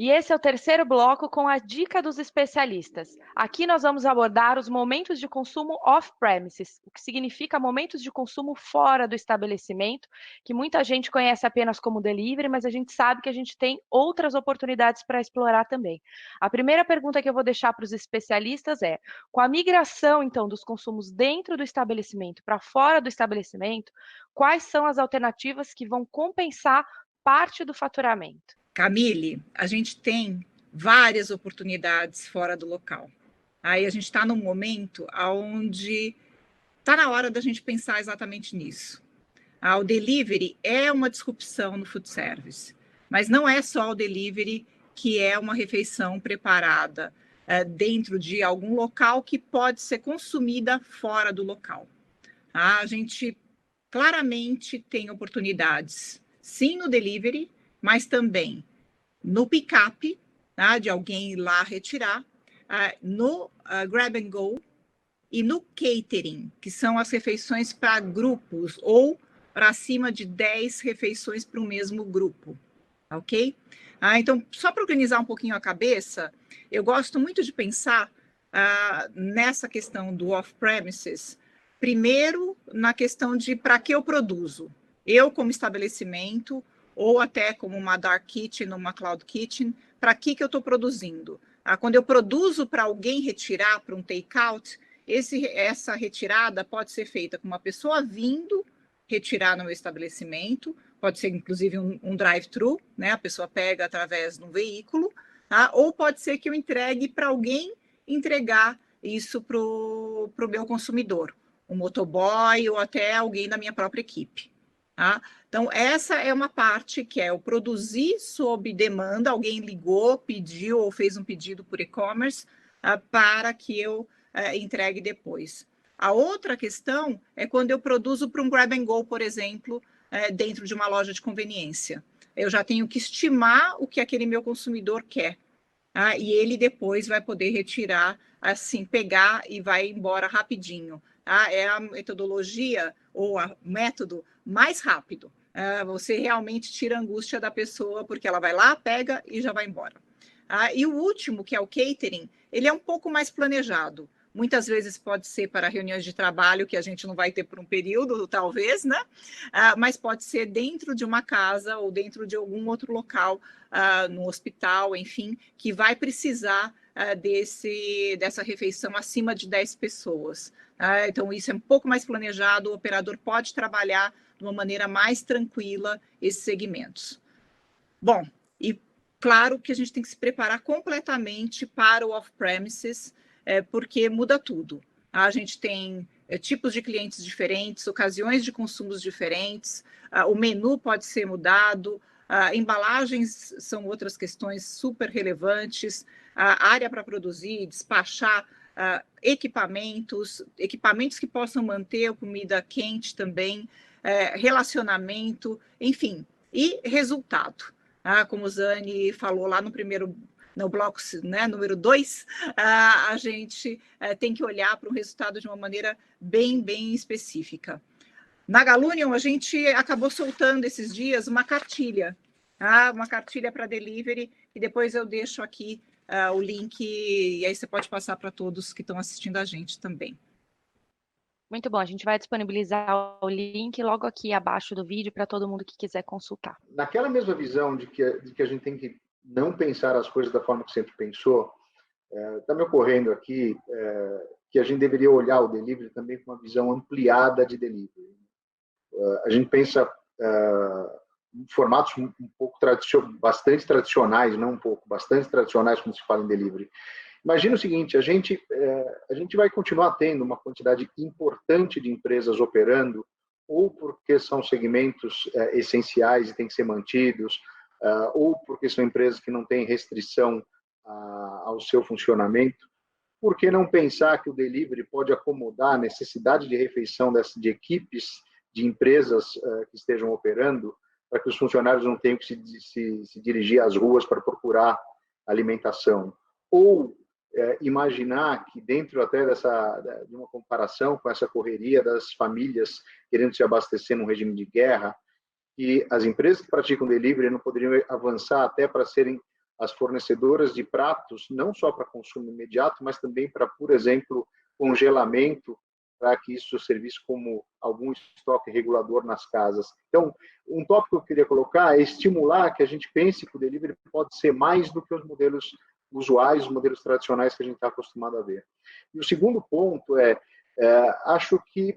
E esse é o terceiro bloco com a dica dos especialistas. Aqui nós vamos abordar os momentos de consumo off-premises, o que significa momentos de consumo fora do estabelecimento, que muita gente conhece apenas como delivery, mas a gente sabe que a gente tem outras oportunidades para explorar também. A primeira pergunta que eu vou deixar para os especialistas é: com a migração, então, dos consumos dentro do estabelecimento para fora do estabelecimento, quais são as alternativas que vão compensar parte do faturamento? Camille, a gente tem várias oportunidades fora do local. Aí a gente está num momento onde está na hora da gente pensar exatamente nisso. O delivery é uma disrupção no food service, mas não é só o delivery que é uma refeição preparada dentro de algum local que pode ser consumida fora do local. A gente claramente tem oportunidades, sim, no delivery, mas também no pick-up, tá, de alguém ir lá retirar, no grab and go e no catering, que são as refeições para grupos ou para acima de 10 refeições para o mesmo grupo, ok? Então, só para organizar um pouquinho a cabeça, eu gosto muito de pensar nessa questão do off-premises, primeiro na questão de para que eu produzo. Eu, como estabelecimento, ou até como uma dark kitchen, uma cloud kitchen, para que eu estou produzindo? Quando eu produzo para alguém retirar para um take-out, essa retirada pode ser feita com uma pessoa vindo retirar no meu estabelecimento, pode ser inclusive um drive-thru, né? A pessoa pega através de um veículo, tá? Ou pode ser que eu entregue para alguém entregar isso para o meu consumidor, um motoboy ou até alguém da minha própria equipe. Tá? Então, essa é uma parte que é o produzir sob demanda, alguém ligou, pediu ou fez um pedido por e-commerce para que eu entregue depois. A outra questão é quando eu produzo para um grab and go, por exemplo, dentro de uma loja de conveniência. Eu já tenho que estimar o que aquele meu consumidor quer. E ele depois vai poder retirar, assim, pegar e vai embora rapidinho. É a metodologia ou o método mais rápido. Você realmente tira a angústia da pessoa, porque ela vai lá, pega e já vai embora. E o último, que é o catering, ele é um pouco mais planejado. Muitas vezes pode ser para reuniões de trabalho que a gente não vai ter por um período, talvez, né? Mas pode ser dentro de uma casa ou dentro de algum outro local, no hospital, enfim, que vai precisar dessa refeição acima de 10 pessoas. Então, isso é um pouco mais planejado, o operador pode trabalhar de uma maneira mais tranquila esses segmentos. Bom, e claro que a gente tem que se preparar completamente para o off-premises, porque muda tudo. A gente tem tipos de clientes diferentes, ocasiões de consumos diferentes, o menu pode ser mudado, embalagens são outras questões super relevantes, a área para produzir, despachar equipamentos que possam manter a comida quente também, relacionamento, enfim, e resultado. Como o Zani falou lá no bloco, né, número 2, a gente tem que olhar para o resultado de uma maneira bem, bem específica. Na Galunion, a gente acabou soltando esses dias uma cartilha para delivery, e depois eu deixo aqui o link, e aí você pode passar para todos que estão assistindo a gente também. Muito bom, a gente vai disponibilizar o link logo aqui abaixo do vídeo para todo mundo que quiser consultar. Naquela mesma visão de que a gente tem que não pensar as coisas da forma que sempre pensou, está me ocorrendo aqui que a gente deveria olhar o delivery também com uma visão ampliada de delivery. A gente pensa em formatos um pouco bastante tradicionais, não um pouco, bastante tradicionais, como se fala em delivery. Imagina o seguinte, a gente vai continuar tendo uma quantidade importante de empresas operando, ou porque são segmentos essenciais e têm que ser mantidos, ou porque são empresas que não têm restrição ao seu funcionamento. Por que não pensar que o delivery pode acomodar a necessidade de refeição de equipes de empresas que estejam operando, para que os funcionários não tenham que se dirigir às ruas para procurar alimentação? Ou imaginar que dentro até de uma comparação com essa correria das famílias querendo se abastecer num regime de guerra, que as empresas que praticam delivery não poderiam avançar até para serem as fornecedoras de pratos, não só para consumo imediato, mas também para, por exemplo, congelamento, para que isso servisse como algum estoque regulador nas casas. Então, um tópico que eu queria colocar é estimular que a gente pense que o delivery pode ser mais do que os modelos usuais, os modelos tradicionais que a gente está acostumado a ver. E o segundo ponto acho que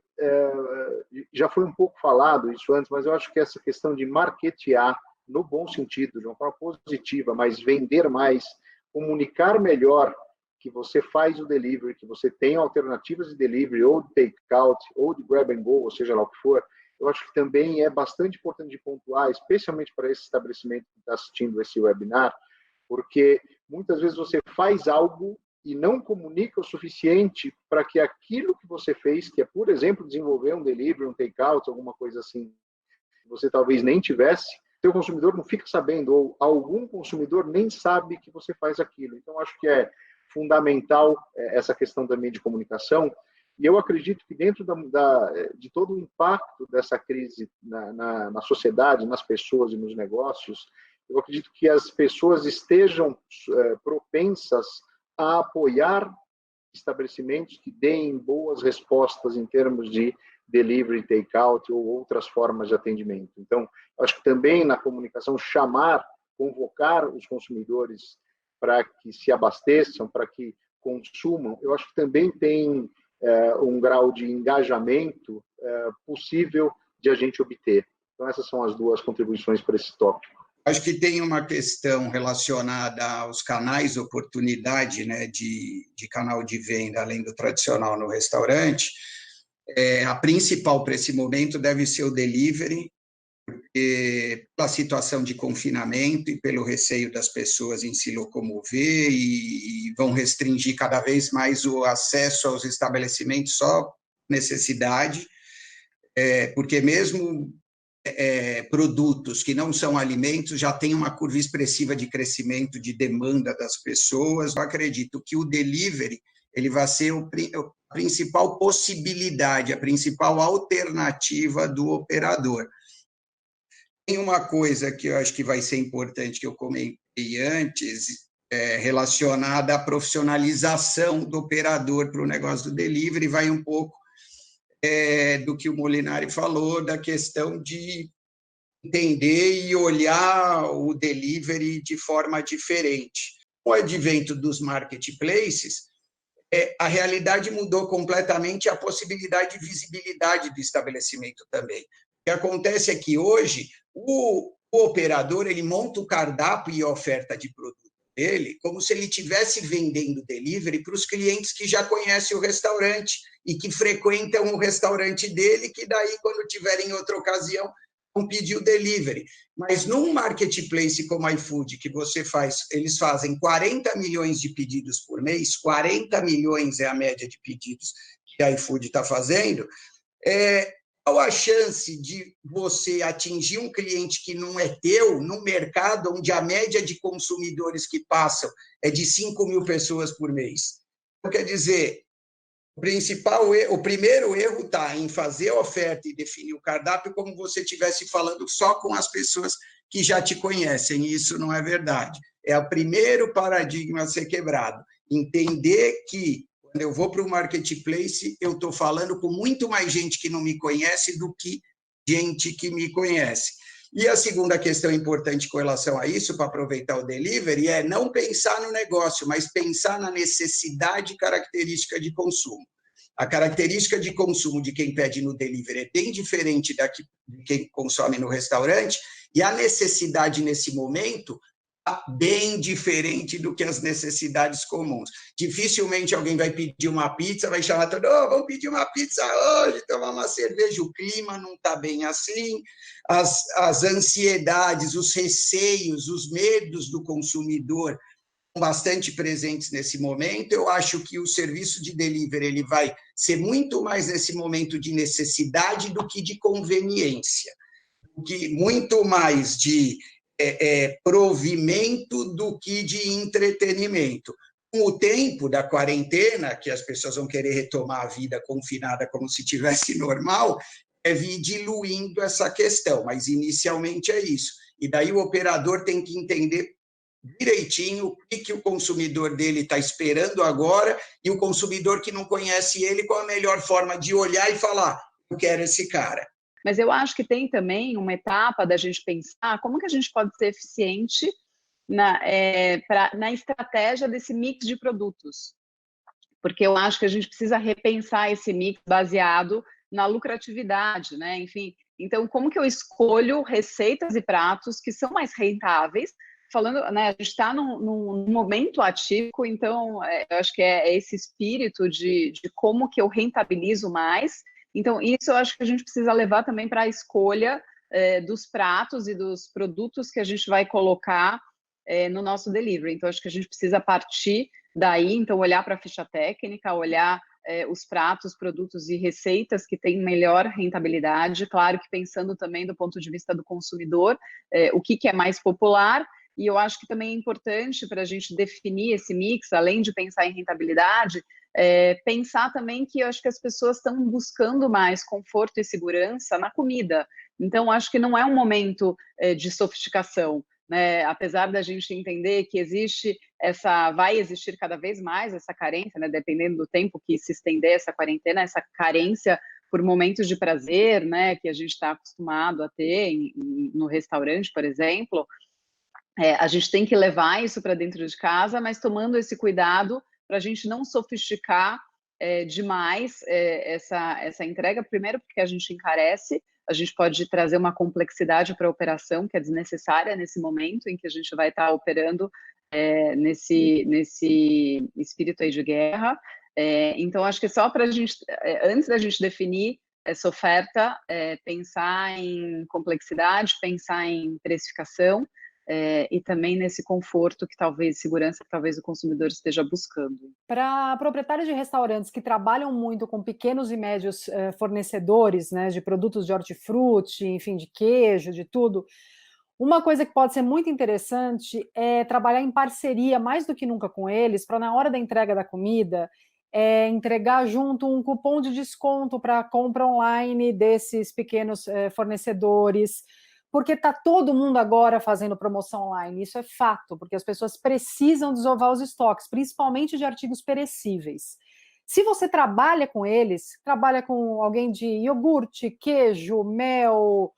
já foi um pouco falado isso antes, mas eu acho que essa questão de marketear no bom sentido, de uma forma positiva, mas vender mais, comunicar melhor que você faz o delivery, que você tem alternativas de delivery, ou de take-out, ou de grab and go, ou seja lá o que for, eu acho que também é bastante importante de pontuar, especialmente para esse estabelecimento que está assistindo esse webinar, porque muitas vezes você faz algo e não comunica o suficiente para que aquilo que você fez, que é, por exemplo, desenvolver um delivery, um take-out, alguma coisa assim, você talvez nem tivesse, seu consumidor não fica sabendo, ou algum consumidor nem sabe que você faz aquilo. Então, acho que é fundamental essa questão também de comunicação, e eu acredito que dentro de todo o impacto dessa crise na sociedade, nas pessoas e nos negócios, eu acredito que as pessoas estejam propensas a apoiar estabelecimentos que deem boas respostas em termos de delivery, take-out ou outras formas de atendimento. Então, acho que também na comunicação convocar os consumidores para que se abasteçam, para que consumam, eu acho que também tem um grau de engajamento possível de a gente obter. Então, essas são as duas contribuições para esse tópico. Acho que tem uma questão relacionada aos canais, oportunidade, né, de canal de venda, além do tradicional no restaurante. A principal para esse momento deve ser o delivery, porque pela situação de confinamento e pelo receio das pessoas em se locomover e vão restringir cada vez mais o acesso aos estabelecimentos só necessidade, porque mesmo produtos que não são alimentos já tem uma curva expressiva de crescimento de demanda das pessoas. Eu acredito que o delivery ele vai ser a principal possibilidade, a principal alternativa do operador. Tem uma coisa que eu acho que vai ser importante, que eu comentei antes, relacionada à profissionalização do operador para o negócio do delivery, vai um pouco do que o Molinari falou, da questão de entender e olhar o delivery de forma diferente. Com o advento dos marketplaces, a realidade mudou completamente, a possibilidade de visibilidade do estabelecimento também. O que acontece é que hoje o operador ele monta o cardápio e a oferta de produto dele como se ele estivesse vendendo delivery para os clientes que já conhecem o restaurante e que frequentam o restaurante dele, que daí, quando tiverem outra ocasião, vão pedir o delivery. Mas num marketplace como a iFood, que eles fazem 40 milhões de pedidos por mês, 40 milhões é a média de pedidos que a iFood está fazendo, qual a chance de você atingir um cliente que não é teu, num mercado onde a média de consumidores que passam é de 5 mil pessoas por mês? Então, quer dizer, o primeiro erro está em fazer a oferta e definir o cardápio como você estivesse falando só com as pessoas que já te conhecem, e isso não é verdade. É o primeiro paradigma a ser quebrado. Entender que, quando eu vou para o marketplace, eu estou falando com muito mais gente que não me conhece do que gente que me conhece. E a segunda questão importante com relação a isso, para aproveitar o delivery, é não pensar no negócio, mas pensar na necessidade característica de consumo. A característica de consumo de quem pede no delivery é bem diferente de quem consome no restaurante, e a necessidade nesse momento é bem diferente do que as necessidades comuns. Dificilmente alguém vai pedir uma pizza, vai chamar todo, vamos pedir uma pizza hoje, tomar uma cerveja, o clima não está bem assim, as ansiedades, os receios, os medos do consumidor estão bastante presentes nesse momento. Eu acho que o serviço de delivery ele vai ser muito mais nesse momento de necessidade do que de conveniência, muito mais de provimento do que de entretenimento. Com o tempo da quarentena, que as pessoas vão querer retomar a vida confinada como se tivesse normal, vir diluindo essa questão, mas inicialmente é isso. E daí o operador tem que entender direitinho o que o consumidor dele está esperando agora e o consumidor que não conhece ele, qual a melhor forma de olhar e falar, eu quero esse cara. Mas eu acho que tem também uma etapa da gente pensar como que a gente pode ser eficiente na estratégia desse mix de produtos. Porque eu acho que a gente precisa repensar esse mix baseado na lucratividade, né? Enfim, então como que eu escolho receitas e pratos que são mais rentáveis? Falando, né, a gente está num momento atípico, então eu acho que é esse espírito de como que eu rentabilizo mais. Então, isso eu acho que a gente precisa levar também para a escolha dos pratos e dos produtos que a gente vai colocar no nosso delivery. Então, acho que a gente precisa partir daí, então, olhar para a ficha técnica, olhar os pratos, produtos e receitas que têm melhor rentabilidade, claro que pensando também do ponto de vista do consumidor, o que é mais popular. E eu acho que também é importante para a gente definir esse mix, além de pensar em rentabilidade, pensar também que eu acho que as pessoas estão buscando mais conforto e segurança na comida. Então, acho que não é um momento de sofisticação, né? Apesar da gente entender que vai existir cada vez mais essa carência, né? Dependendo do tempo que se estender essa quarentena, essa carência por momentos de prazer, né? Que a gente está acostumado a ter no restaurante, por exemplo. A gente tem que levar isso para dentro de casa, mas tomando esse cuidado para a gente não sofisticar demais essa entrega, primeiro porque a gente encarece, a gente pode trazer uma complexidade para a operação que é desnecessária nesse momento em que a gente vai estar operando nesse espírito aí de guerra. Então, acho que só para a gente, antes da gente definir essa oferta, pensar em complexidade, pensar em precificação, e também nesse conforto que talvez, segurança que talvez o consumidor esteja buscando. Para proprietários de restaurantes que trabalham muito com pequenos e médios fornecedores, né, de produtos de hortifruti, enfim, de queijo, de tudo, uma coisa que pode ser muito interessante é trabalhar em parceria mais do que nunca com eles, para na hora da entrega da comida, entregar junto um cupom de desconto para compra online desses pequenos fornecedores, porque está todo mundo agora fazendo promoção online, isso é fato, porque as pessoas precisam desovar os estoques, principalmente de artigos perecíveis. Se você trabalha com eles, trabalha com alguém de iogurte, queijo, mel,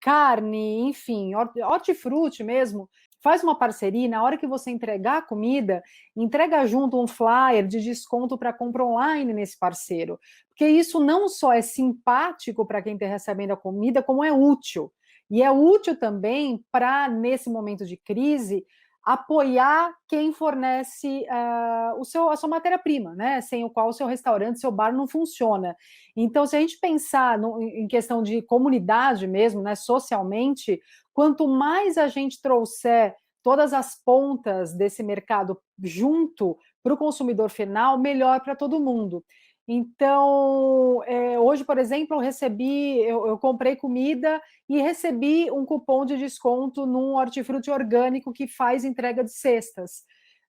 carne, enfim, hortifruti mesmo, faz uma parceria, na hora que você entregar a comida, entrega junto um flyer de desconto para compra online nesse parceiro, porque isso não só é simpático para quem está recebendo a comida, como é útil. E é útil também para, nesse momento de crise, apoiar quem fornece a sua matéria-prima, né? Sem o qual o seu restaurante, seu bar não funciona. Então, se a gente pensar em questão de comunidade mesmo, né, socialmente, quanto mais a gente trouxer todas as pontas desse mercado junto para o consumidor final, melhor para todo mundo. Então, hoje, por exemplo, eu comprei comida e recebi um cupom de desconto num hortifruti orgânico que faz entrega de cestas.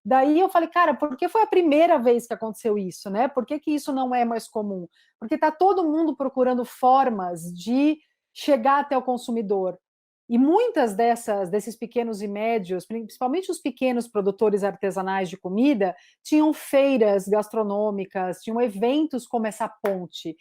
Daí eu falei, cara, por que foi a primeira vez que aconteceu isso, né? Por que isso não é mais comum? Porque está todo mundo procurando formas de chegar até o consumidor. E muitas desses pequenos e médios, principalmente os pequenos produtores artesanais de comida, tinham feiras gastronômicas, tinham eventos como essa ponte.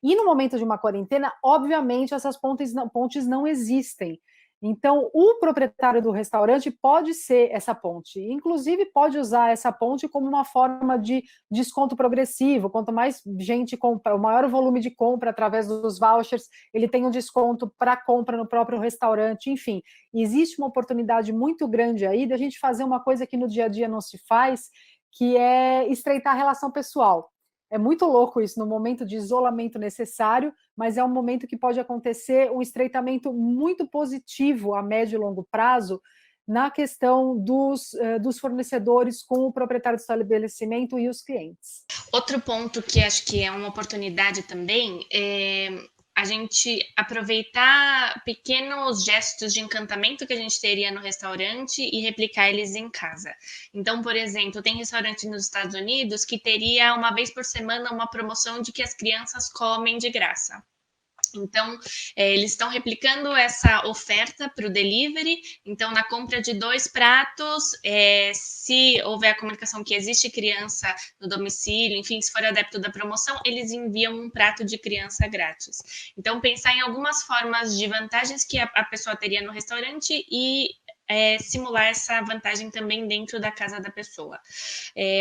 E no momento de uma quarentena, obviamente, essas pontes não existem. Então, o proprietário do restaurante pode ser essa ponte. Inclusive, pode usar essa ponte como uma forma de desconto progressivo. Quanto mais gente compra, o maior volume de compra através dos vouchers, ele tem um desconto para compra no próprio restaurante. Enfim, existe uma oportunidade muito grande aí da gente fazer uma coisa que no dia a dia não se faz, que é estreitar a relação pessoal. É muito louco isso, no momento de isolamento necessário, mas é um momento que pode acontecer um estreitamento muito positivo a médio e longo prazo na questão dos fornecedores com o proprietário do estabelecimento e os clientes. Outro ponto que acho que é uma oportunidade também é a gente aproveitar pequenos gestos de encantamento que a gente teria no restaurante e replicar eles em casa. Então, por exemplo, tem restaurante nos Estados Unidos que teria uma vez por semana uma promoção de que as crianças comem de graça. Então, eles estão replicando essa oferta para o delivery. Então, na compra de 2 pratos, se houver a comunicação que existe criança no domicílio, enfim, se for adepto da promoção, eles enviam um prato de criança grátis. Então, pensar em algumas formas de vantagens que a pessoa teria no restaurante e simular essa vantagem também dentro da casa da pessoa.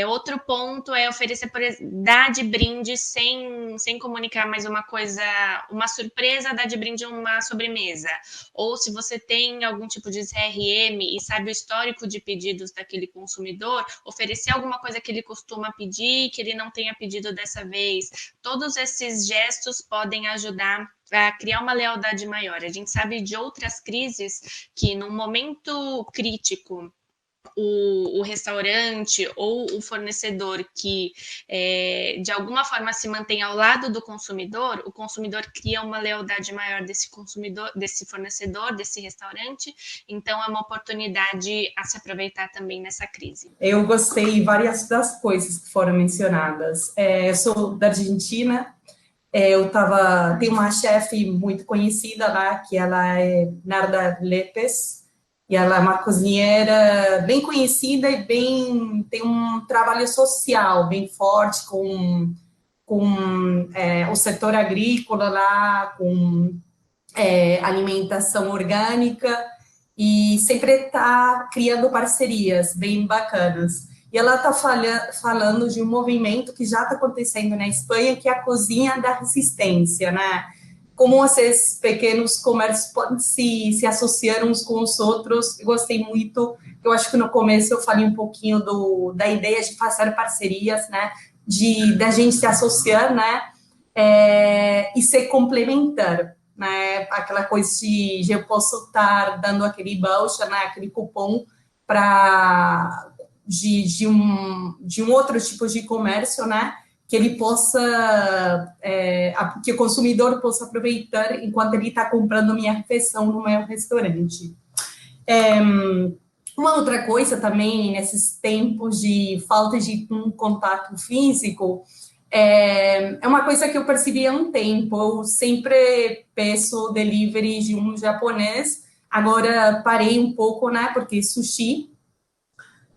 Outro ponto é oferecer, dar de brinde sem comunicar mais uma coisa, uma surpresa, dar de brinde uma sobremesa. Ou se você tem algum tipo de CRM e sabe o histórico de pedidos daquele consumidor, oferecer alguma coisa que ele costuma pedir, que ele não tenha pedido dessa vez. Todos esses gestos podem ajudar a criar uma lealdade maior. A gente sabe de outras crises que, num momento crítico, o restaurante ou o fornecedor que de alguma forma se mantém ao lado do consumidor, o consumidor cria uma lealdade maior desse consumidor, desse fornecedor, desse restaurante. Então é uma oportunidade a se aproveitar também nessa crise. Eu gostei várias das coisas que foram mencionadas. Eu sou da Argentina. Tem uma chefe muito conhecida lá, que ela é Narda Lepes, e ela é uma cozinheira bem conhecida e tem um trabalho social bem forte com o setor agrícola lá, com alimentação orgânica, e sempre está criando parcerias bem bacanas. E ela está falando de um movimento que já está acontecendo na Espanha, que é a cozinha da resistência, né? Como esses pequenos comércios podem se associar uns com os outros. Eu gostei muito. Eu acho que no começo eu falei um pouquinho da ideia de fazer parcerias, né? Da gente se associar, né? E se complementar, né? Aquela coisa de eu posso estar dando aquele voucher, né? Aquele cupom para de um outro tipo de comércio, né? Que ele possa, que o consumidor possa aproveitar enquanto ele está comprando minha refeição no meu restaurante. Uma outra coisa também, nesses tempos de falta de um contato físico, é uma coisa que eu percebi há um tempo. Eu sempre peço delivery de um japonês, agora parei um pouco, né, porque sushi.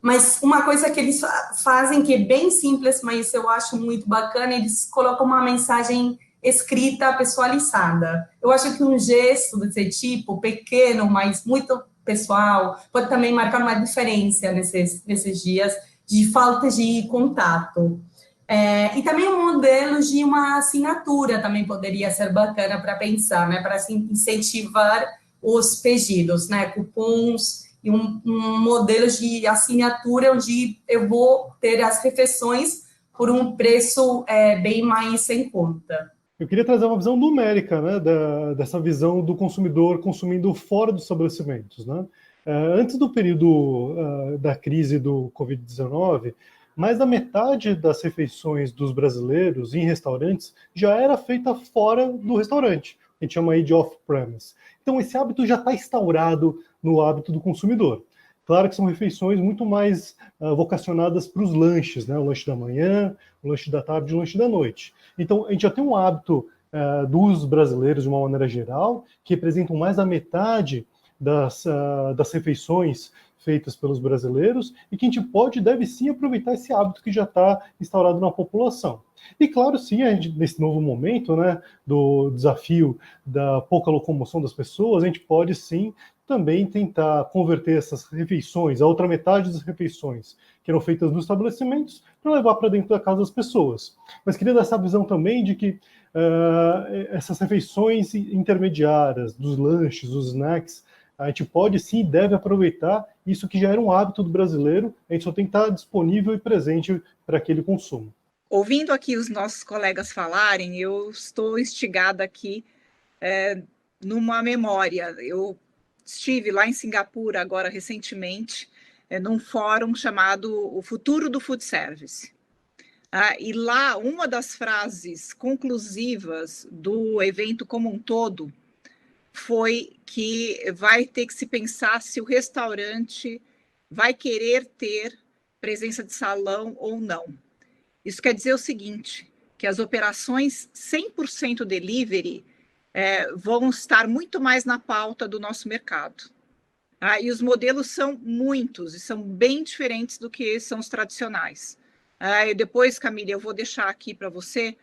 Mas uma coisa que eles fazem, que é bem simples, mas eu acho muito bacana, eles colocam uma mensagem escrita personalizada. Eu acho que um gesto desse tipo, pequeno, mas muito pessoal, pode também marcar uma diferença nesses dias de falta de contato. E também um modelo de uma assinatura também poderia ser bacana para pensar, né, para incentivar os pedidos, né, cupons, e um modelo de assinatura onde eu vou ter as refeições por um preço bem mais em conta. Eu queria trazer uma visão numérica, né, dessa visão do consumidor consumindo fora dos estabelecimentos, né? Antes do período da crise do Covid-19, mais da metade das refeições dos brasileiros em restaurantes já era feita fora do restaurante. A gente chama aí de off-premise. Então, esse hábito já está instaurado no hábito do consumidor. Claro que são refeições muito mais vocacionadas para os lanches, né? O lanche da manhã, o lanche da tarde e o lanche da noite. Então, a gente já tem um hábito dos brasileiros, de uma maneira geral, que representam mais da metade das refeições feitas pelos brasileiros, e que a gente pode e deve sim aproveitar esse hábito que já está instaurado na população. E claro, sim, a gente, nesse novo momento, né, do desafio da pouca locomoção das pessoas, a gente pode sim também tentar converter essas refeições, a outra metade das refeições que eram feitas nos estabelecimentos, para levar para dentro da casa das pessoas. Mas queria dar essa visão também de que essas refeições intermediárias, dos lanches, dos snacks, a gente pode sim e deve aproveitar isso que já era um hábito do brasileiro, a gente só tem que estar disponível e presente para aquele consumo. Ouvindo aqui os nossos colegas falarem, eu estou instigada aqui numa memória. Eu estive lá em Singapura agora recentemente, num fórum chamado O Futuro do Food Service. E lá, uma das frases conclusivas do evento como um todo foi que vai ter que se pensar se o restaurante vai querer ter presença de salão ou não. Isso quer dizer o seguinte, que as operações 100% delivery vão estar muito mais na pauta do nosso mercado. E os modelos são muitos e são bem diferentes do que são os tradicionais. E depois, Camille, eu vou deixar aqui para você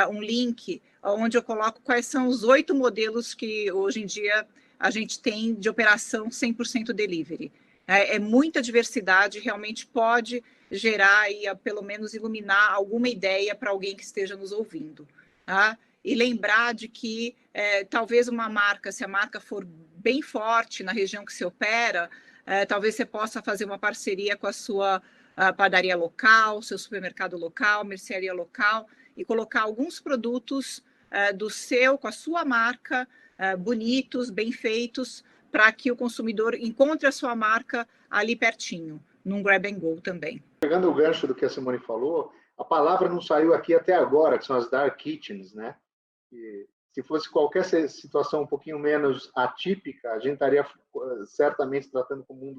um link onde eu coloco quais são os 8 modelos que hoje em dia a gente tem de operação 100% delivery. É muita diversidade, realmente pode gerar e pelo menos iluminar alguma ideia para alguém que esteja nos ouvindo. E lembrar de que talvez uma marca, se a marca for bem forte na região que se opera, talvez você possa fazer uma parceria com a sua padaria local, seu supermercado local, mercearia local, e colocar alguns produtos com a sua marca, bonitos, bem feitos, para que o consumidor encontre a sua marca ali pertinho, num grab and go também. Pegando o gancho do que a Simone falou, a palavra não saiu aqui até agora, que são as dark kitchens, né? E se fosse qualquer situação um pouquinho menos atípica, a gente estaria certamente tratando como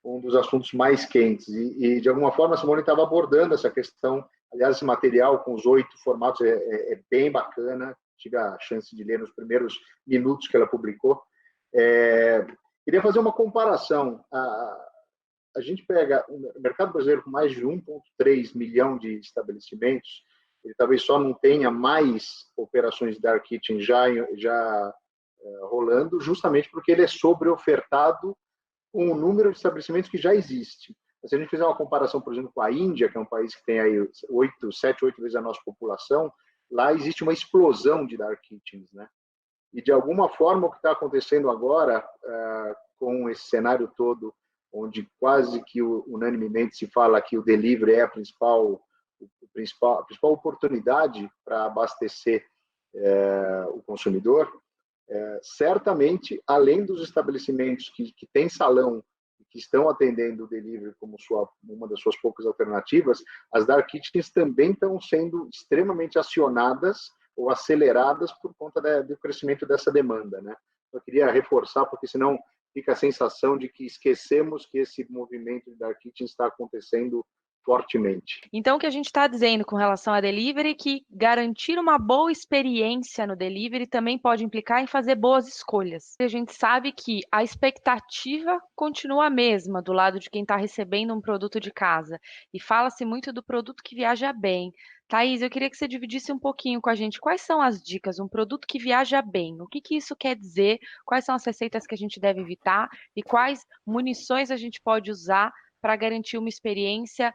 um dos assuntos mais quentes. E de alguma forma, a Simone estava abordando essa questão. Aliás, esse material com os 8 formatos é bem bacana. Tive a chance de ler nos primeiros minutos que ela publicou. Queria fazer uma comparação. A gente pega o mercado brasileiro com mais de 1,3 milhão de estabelecimentos, ele talvez só não tenha mais operações de dark kitchen já rolando, justamente porque ele é sobreofertado com o número de estabelecimentos que já existe. Se a gente fizer uma comparação, por exemplo, com a Índia, que é um país que tem aí 7, 8 vezes a nossa população, lá existe uma explosão de dark kitchens, né? E, de alguma forma, o que está acontecendo agora, com esse cenário todo, onde quase que unanimemente se fala que o delivery é a principal oportunidade para abastecer o consumidor, certamente, além dos estabelecimentos que têm salão e que estão atendendo o delivery como uma das suas poucas alternativas, as dark kitchens também estão sendo extremamente acionadas ou aceleradas por conta do crescimento dessa demanda, né? Eu queria reforçar, porque senão fica a sensação de que esquecemos que esse movimento de dark kitchen está acontecendo fortemente. Então, o que a gente está dizendo com relação a delivery é que garantir uma boa experiência no delivery também pode implicar em fazer boas escolhas. A gente sabe que a expectativa continua a mesma do lado de quem está recebendo um produto de casa. E fala-se muito do produto que viaja bem. Thaís, eu queria que você dividisse um pouquinho com a gente quais são as dicas, um produto que viaja bem. O que isso quer dizer? Quais são as receitas que a gente deve evitar? E quais munições a gente pode usar para garantir uma experiência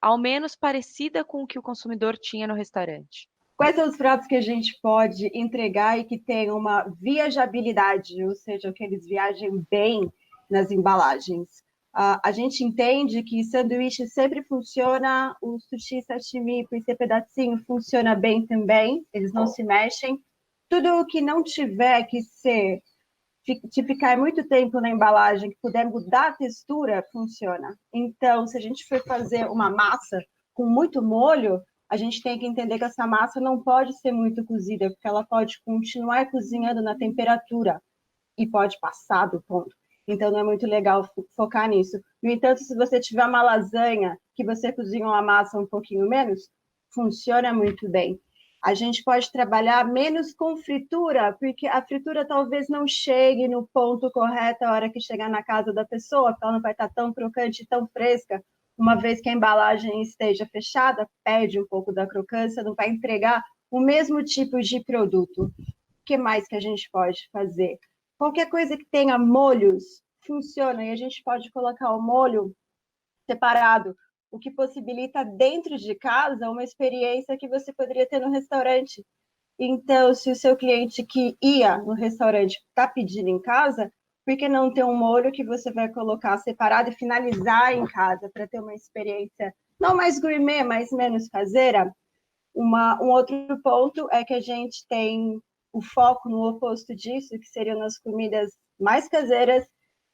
ao menos parecida com o que o consumidor tinha no restaurante? Quais são os pratos que a gente pode entregar e que tenham uma viajabilidade, ou seja, que eles viajem bem nas embalagens? A gente entende que sanduíche sempre funciona, o sushi, sashimi, por ser pedacinho, funciona bem também, eles não se mexem. Tudo o que não tiver que ficar muito tempo na embalagem, que puder mudar a textura, funciona. Então, se a gente for fazer uma massa com muito molho, a gente tem que entender que essa massa não pode ser muito cozida, porque ela pode continuar cozinhando na temperatura e pode passar do ponto. Então, não é muito legal focar nisso. No entanto, se você tiver uma lasanha que você cozinha uma massa um pouquinho menos, funciona muito bem. A gente pode trabalhar menos com fritura, porque a fritura talvez não chegue no ponto correto a hora que chegar na casa da pessoa, porque ela não vai estar tão crocante, tão fresca. Uma vez que a embalagem esteja fechada, perde um pouco da crocância, não vai entregar o mesmo tipo de produto. O que mais que a gente pode fazer? Qualquer coisa que tenha molhos funciona, e a gente pode colocar o molho separado, o que possibilita dentro de casa uma experiência que você poderia ter no restaurante. Então, se o seu cliente que ia no restaurante está pedindo em casa, por que não ter um molho que você vai colocar separado e finalizar em casa para ter uma experiência não mais gourmet, mas menos caseira? Um outro ponto é que a gente tem o foco no oposto disso, que seriam nas comidas mais caseiras,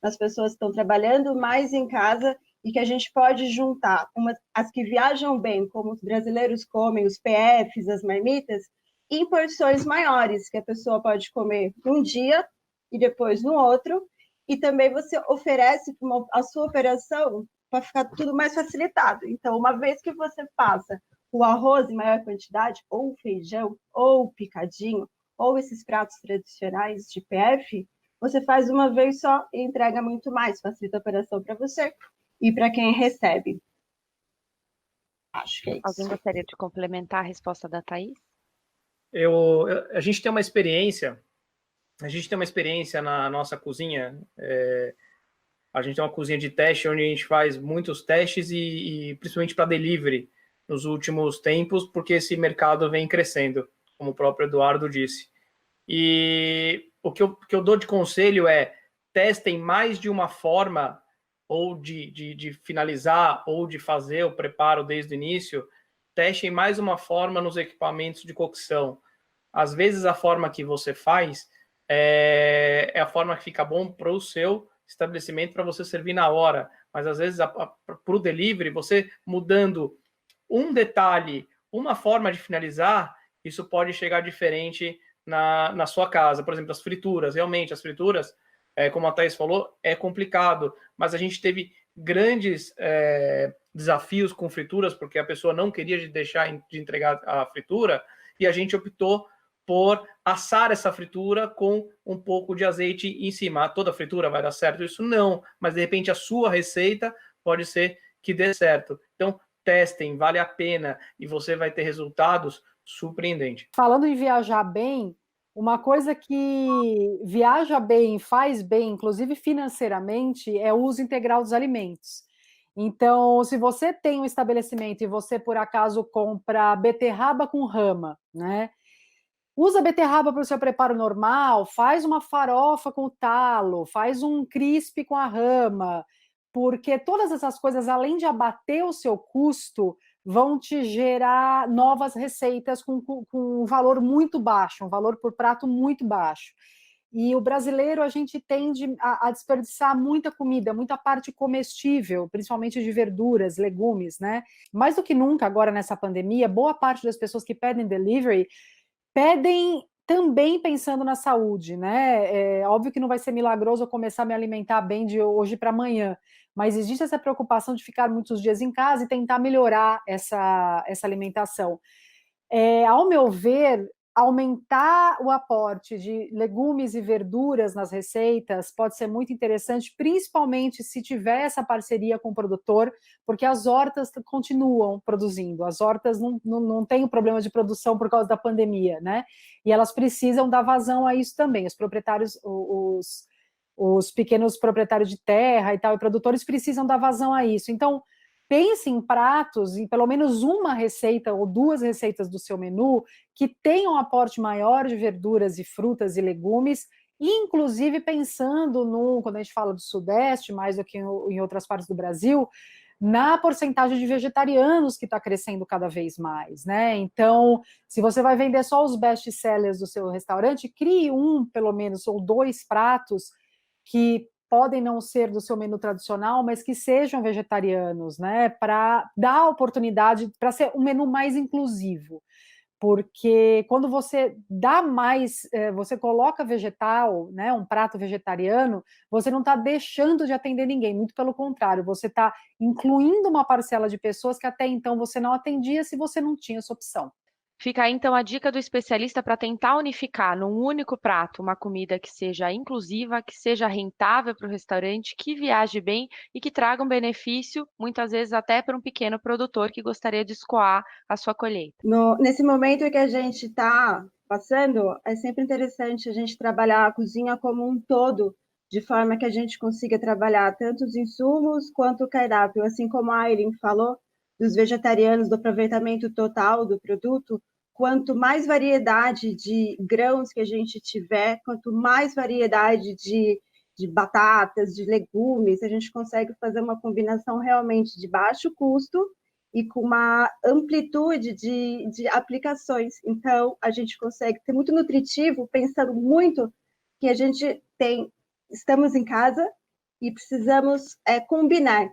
as pessoas estão trabalhando mais em casa, e que a gente pode juntar as que viajam bem, como os brasileiros comem, os PFs, as marmitas, em porções maiores, que a pessoa pode comer num dia e depois no outro, e também você oferece a sua operação para ficar tudo mais facilitado. Então, uma vez que você passa o arroz em maior quantidade, ou o feijão, ou o picadinho, ou esses pratos tradicionais de PF, você faz uma vez só e entrega muito mais, facilita a operação para você e para quem recebe. Acho que é isso. Alguém gostaria de complementar a resposta da Thaís? A gente tem uma experiência na nossa cozinha, a gente tem uma cozinha de teste onde a gente faz muitos testes e principalmente para delivery nos últimos tempos, porque esse mercado vem crescendo, como o próprio Eduardo disse. E o que eu dou de conselho é testem mais de uma forma ou de finalizar ou de fazer o preparo desde o início, testem mais uma forma nos equipamentos de cocção. Às vezes a forma que você faz é a forma que fica bom para o seu estabelecimento para você servir na hora, mas às vezes para o delivery, você mudando um detalhe, uma forma de finalizar, isso pode chegar diferente na sua casa. Por exemplo, as frituras, realmente, as frituras, como a Thaís falou, é complicado, mas a gente teve grandes desafios com frituras, porque a pessoa não queria deixar de entregar a fritura, e a gente optou por assar essa fritura com um pouco de azeite em cima. Toda fritura vai dar certo? Isso não, mas de repente a sua receita pode ser que dê certo. Então, testem, vale a pena, e você vai ter resultados surpreendentes. Falando em viajar bem, uma coisa que viaja bem, faz bem, inclusive financeiramente, é o uso integral dos alimentos. Então, se você tem um estabelecimento e você, por acaso, compra beterraba com rama, né? Usa a beterraba para o seu preparo normal, faz uma farofa com o talo, faz um crisp com a rama, porque todas essas coisas, além de abater o seu custo, vão te gerar novas receitas com um valor muito baixo, um valor por prato muito baixo. E o brasileiro, a gente tende a desperdiçar muita comida, muita parte comestível, principalmente de verduras, legumes, né? Mais do que nunca agora nessa pandemia, boa parte das pessoas que pedem delivery pedem também pensando na saúde, né? É óbvio que não vai ser milagroso eu começar a me alimentar bem de hoje para amanhã, mas existe essa preocupação de ficar muitos dias em casa e tentar melhorar essa alimentação. Ao meu ver, aumentar o aporte de legumes e verduras nas receitas pode ser muito interessante, principalmente se tiver essa parceria com o produtor, porque as hortas continuam produzindo, as hortas não têm o problema de produção por causa da pandemia, né? E elas precisam dar vazão a isso também. Os proprietários, os pequenos proprietários de terra e tal, e produtores precisam dar vazão a isso. Então, pense em pratos, em pelo menos uma receita ou duas receitas do seu menu que tenham um aporte maior de verduras e frutas e legumes, inclusive pensando quando a gente fala do Sudeste, mais do que em outras partes do Brasil, na porcentagem de vegetarianos que está crescendo cada vez mais, né? Então, se você vai vender só os best-sellers do seu restaurante, crie pelo menos, ou dois pratos que podem não ser do seu menu tradicional, mas que sejam vegetarianos, né? Para dar oportunidade, para ser um menu mais inclusivo. Porque quando você dá mais, você coloca vegetal, né, um prato vegetariano, você não está deixando de atender ninguém, muito pelo contrário, você está incluindo uma parcela de pessoas que até então você não atendia se você não tinha essa opção. Fica aí, então, a dica do especialista para tentar unificar num único prato uma comida que seja inclusiva, que seja rentável para o restaurante, que viaje bem e que traga um benefício, muitas vezes até para um pequeno produtor que gostaria de escoar a sua colheita. Nesse momento que a gente está passando, é sempre interessante a gente trabalhar a cozinha como um todo, de forma que a gente consiga trabalhar tanto os insumos quanto o cardápio, assim como a Aileen falou, dos vegetarianos, do aproveitamento total do produto. Quanto mais variedade de grãos que a gente tiver, quanto mais variedade de batatas, de legumes, a gente consegue fazer uma combinação realmente de baixo custo e com uma amplitude de aplicações. Então, a gente consegue ser muito nutritivo, pensando muito que a gente estamos em casa e precisamos combinar.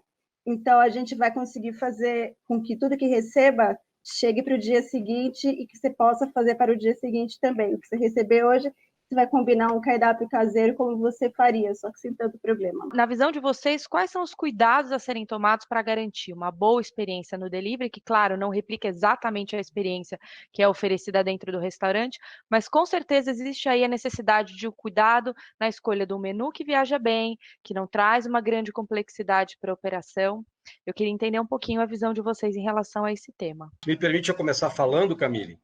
Então, a gente vai conseguir fazer com que tudo que receba chegue para o dia seguinte e que você possa fazer para o dia seguinte também. O que você receber hoje, você vai combinar um cardápio caseiro como você faria, só que sem tanto problema. Na visão de vocês, quais são os cuidados a serem tomados para garantir uma boa experiência no delivery, que, claro, não replica exatamente a experiência que é oferecida dentro do restaurante, mas com certeza existe aí a necessidade de um cuidado na escolha do menu que viaja bem, que não traz uma grande complexidade para a operação. Eu queria entender um pouquinho a visão de vocês em relação a esse tema. Me permite eu começar falando, Camille?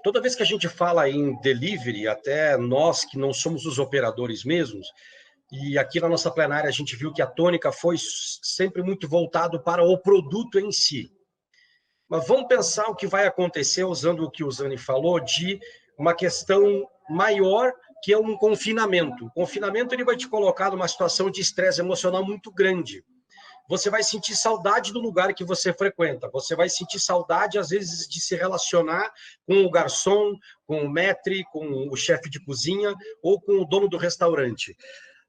Toda vez que a gente fala em delivery, até nós que não somos os operadores mesmos, e aqui na nossa plenária a gente viu que a tônica foi sempre muito voltado para o produto em si. Mas vamos pensar o que vai acontecer, usando o que o Zani falou, de uma questão maior, que é um confinamento. O confinamento ele vai te colocar numa situação de estresse emocional muito grande. Você vai sentir saudade do lugar que você frequenta, você vai sentir saudade, às vezes, de se relacionar com o garçom, com o maître, com o chefe de cozinha ou com o dono do restaurante.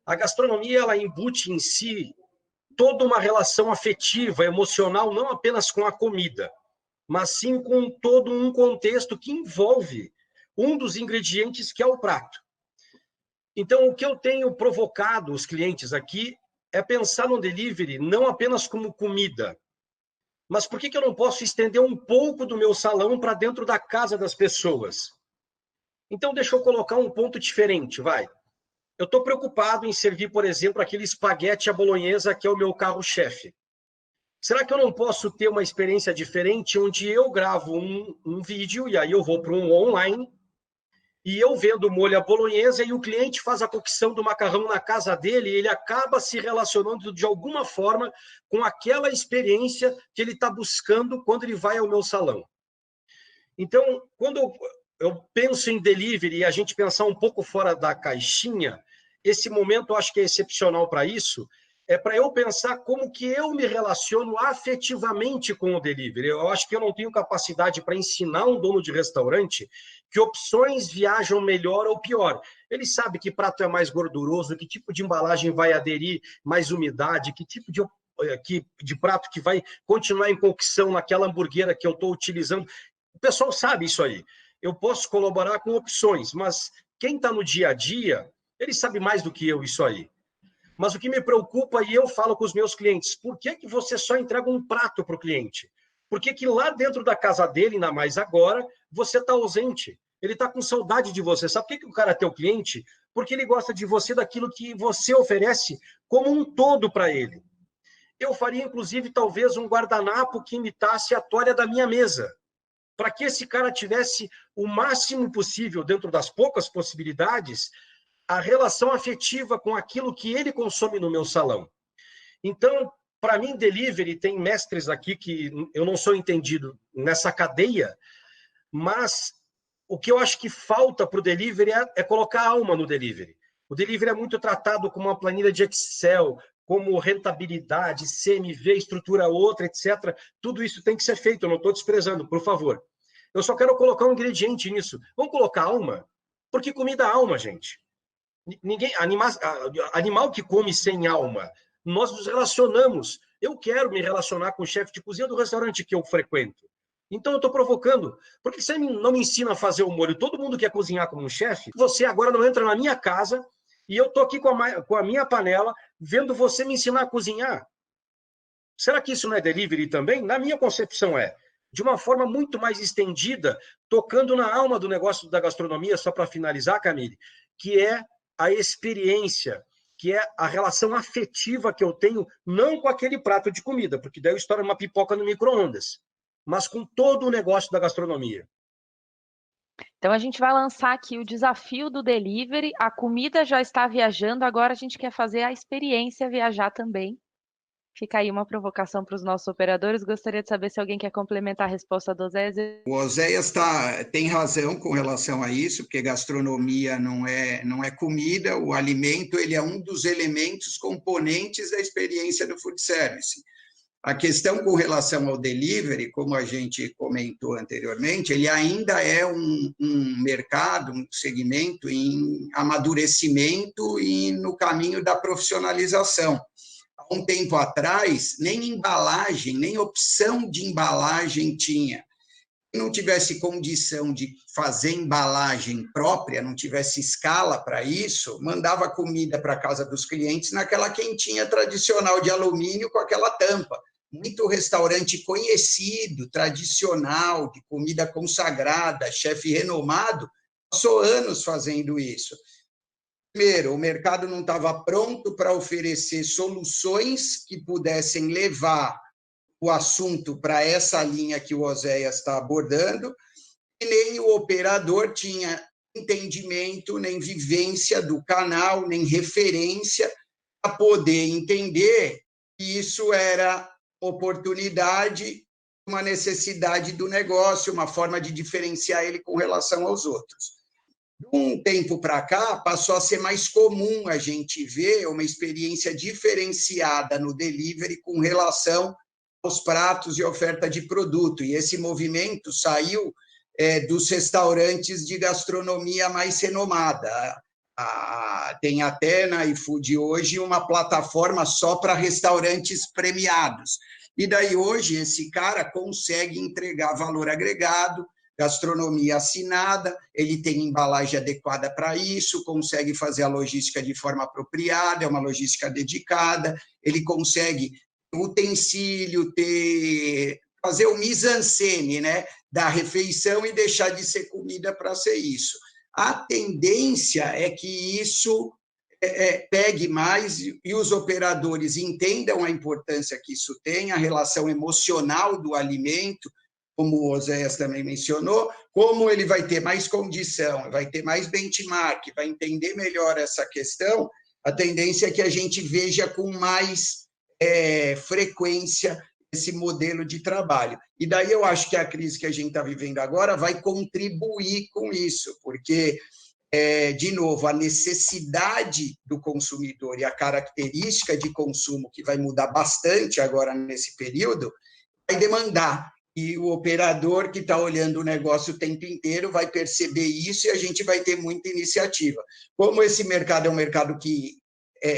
A gastronomia, ela embute em si toda uma relação afetiva, emocional, não apenas com a comida, mas sim com todo um contexto que envolve um dos ingredientes que é o prato. Então, o que eu tenho provocado os clientes aqui é pensar no delivery não apenas como comida, mas por que eu não posso estender um pouco do meu salão para dentro da casa das pessoas? Então, deixa eu colocar um ponto diferente, vai. Eu estou preocupado em servir, por exemplo, aquele espaguete à bolonhesa que é o meu carro-chefe. Será que eu não posso ter uma experiência diferente onde eu gravo um vídeo e aí eu vou para um online e eu vendo o molho à bolonhesa e o cliente faz a cocção do macarrão na casa dele e ele acaba se relacionando de alguma forma com aquela experiência que ele está buscando quando ele vai ao meu salão. Então, quando eu penso em delivery e a gente pensar um pouco fora da caixinha, esse momento eu acho que é excepcional para isso, é para eu pensar como que eu me relaciono afetivamente com o delivery. Eu acho que eu não tenho capacidade para ensinar um dono de restaurante que opções viajam melhor ou pior. Ele sabe que prato é mais gorduroso, que tipo de embalagem vai aderir mais umidade, que tipo de prato que vai continuar em cocção naquela hamburguera que eu estou utilizando. O pessoal sabe isso aí. Eu posso colaborar com opções, mas quem está no dia a dia, ele sabe mais do que eu isso aí. Mas o que me preocupa, e eu falo com os meus clientes, por que você só entrega um prato para o cliente? Por que lá dentro da casa dele, ainda mais agora, você está ausente? Ele está com saudade de você. Sabe por que o cara é teu cliente? Porque ele gosta de você, daquilo que você oferece como um todo para ele. Eu faria, inclusive, talvez um guardanapo que imitasse a toalha da minha mesa, para que esse cara tivesse o máximo possível, dentro das poucas possibilidades, a relação afetiva com aquilo que ele consome no meu salão. Então, para mim, delivery, tem mestres aqui que eu não sou entendido nessa cadeia, mas o que eu acho que falta para o delivery é colocar alma no delivery. O delivery é muito tratado como uma planilha de Excel, como rentabilidade, CMV, estrutura outra, etc. Tudo isso tem que ser feito, eu não estou desprezando, por favor. Eu só quero colocar um ingrediente nisso. Vamos colocar alma? Porque comida é alma, gente. Animal que come sem alma, nós nos relacionamos. Eu quero me relacionar com o chefe de cozinha do restaurante que eu frequento. Então eu estou provocando. Por que você não me ensina a fazer o molho? Todo mundo quer cozinhar como um chefe. Você agora não entra na minha casa e eu estou aqui com a minha panela vendo você me ensinar a cozinhar. Será que isso não é delivery também? Na minha concepção é. De uma forma muito mais estendida, tocando na alma do negócio da gastronomia, só para finalizar, Camille, que é a experiência, que é a relação afetiva que eu tenho, não com aquele prato de comida, porque daí eu estouro uma pipoca no micro-ondas, mas com todo o negócio da gastronomia. Então, a gente vai lançar aqui o desafio do delivery. A comida já está viajando, agora a gente quer fazer a experiência viajar também. Fica aí uma provocação para os nossos operadores. Gostaria de saber se alguém quer complementar a resposta do Oséias. O Oséias tem razão com relação a isso, porque gastronomia não é comida, o alimento ele é um dos elementos componentes da experiência do food service. A questão com relação ao delivery, como a gente comentou anteriormente, ele ainda é um mercado, um segmento em amadurecimento e no caminho da profissionalização. Há um tempo atrás, nem embalagem, nem opção de embalagem tinha. não tivesse condição de fazer embalagem própria, não tivesse escala para isso, mandava comida para a casa dos clientes naquela quentinha tradicional de alumínio com aquela tampa. Muito restaurante conhecido, tradicional, de comida consagrada, chefe renomado, passou anos fazendo isso. Primeiro, o mercado não estava pronto para oferecer soluções que pudessem levar o assunto para essa linha que o Oséias está abordando, e nem o operador tinha entendimento, nem vivência do canal, nem referência para poder entender que isso era oportunidade, uma necessidade do negócio, uma forma de diferenciar ele com relação aos outros. De um tempo para cá, passou a ser mais comum a gente ver uma experiência diferenciada no delivery com relação aos pratos e oferta de produto. E esse movimento saiu dos restaurantes de gastronomia mais renomada. Tem até na iFood hoje uma plataforma só para restaurantes premiados. E daí hoje esse cara consegue entregar valor agregado, gastronomia assinada, ele tem embalagem adequada para isso, consegue fazer a logística de forma apropriada, é uma logística dedicada, ele consegue utensílio, fazer o mise-en-scène, né, da refeição e deixar de ser comida para ser isso. A tendência é que isso pegue mais e os operadores entendam a importância que isso tem, a relação emocional do alimento, como o Oséias também mencionou, como ele vai ter mais condição, vai ter mais benchmark, vai entender melhor essa questão, a tendência é que a gente veja com mais frequência esse modelo de trabalho. E daí eu acho que a crise que a gente está vivendo agora vai contribuir com isso, porque, de novo, a necessidade do consumidor e a característica de consumo, que vai mudar bastante agora nesse período, vai demandar. E o operador que está olhando o negócio o tempo inteiro vai perceber isso e a gente vai ter muita iniciativa. Como esse mercado é um mercado que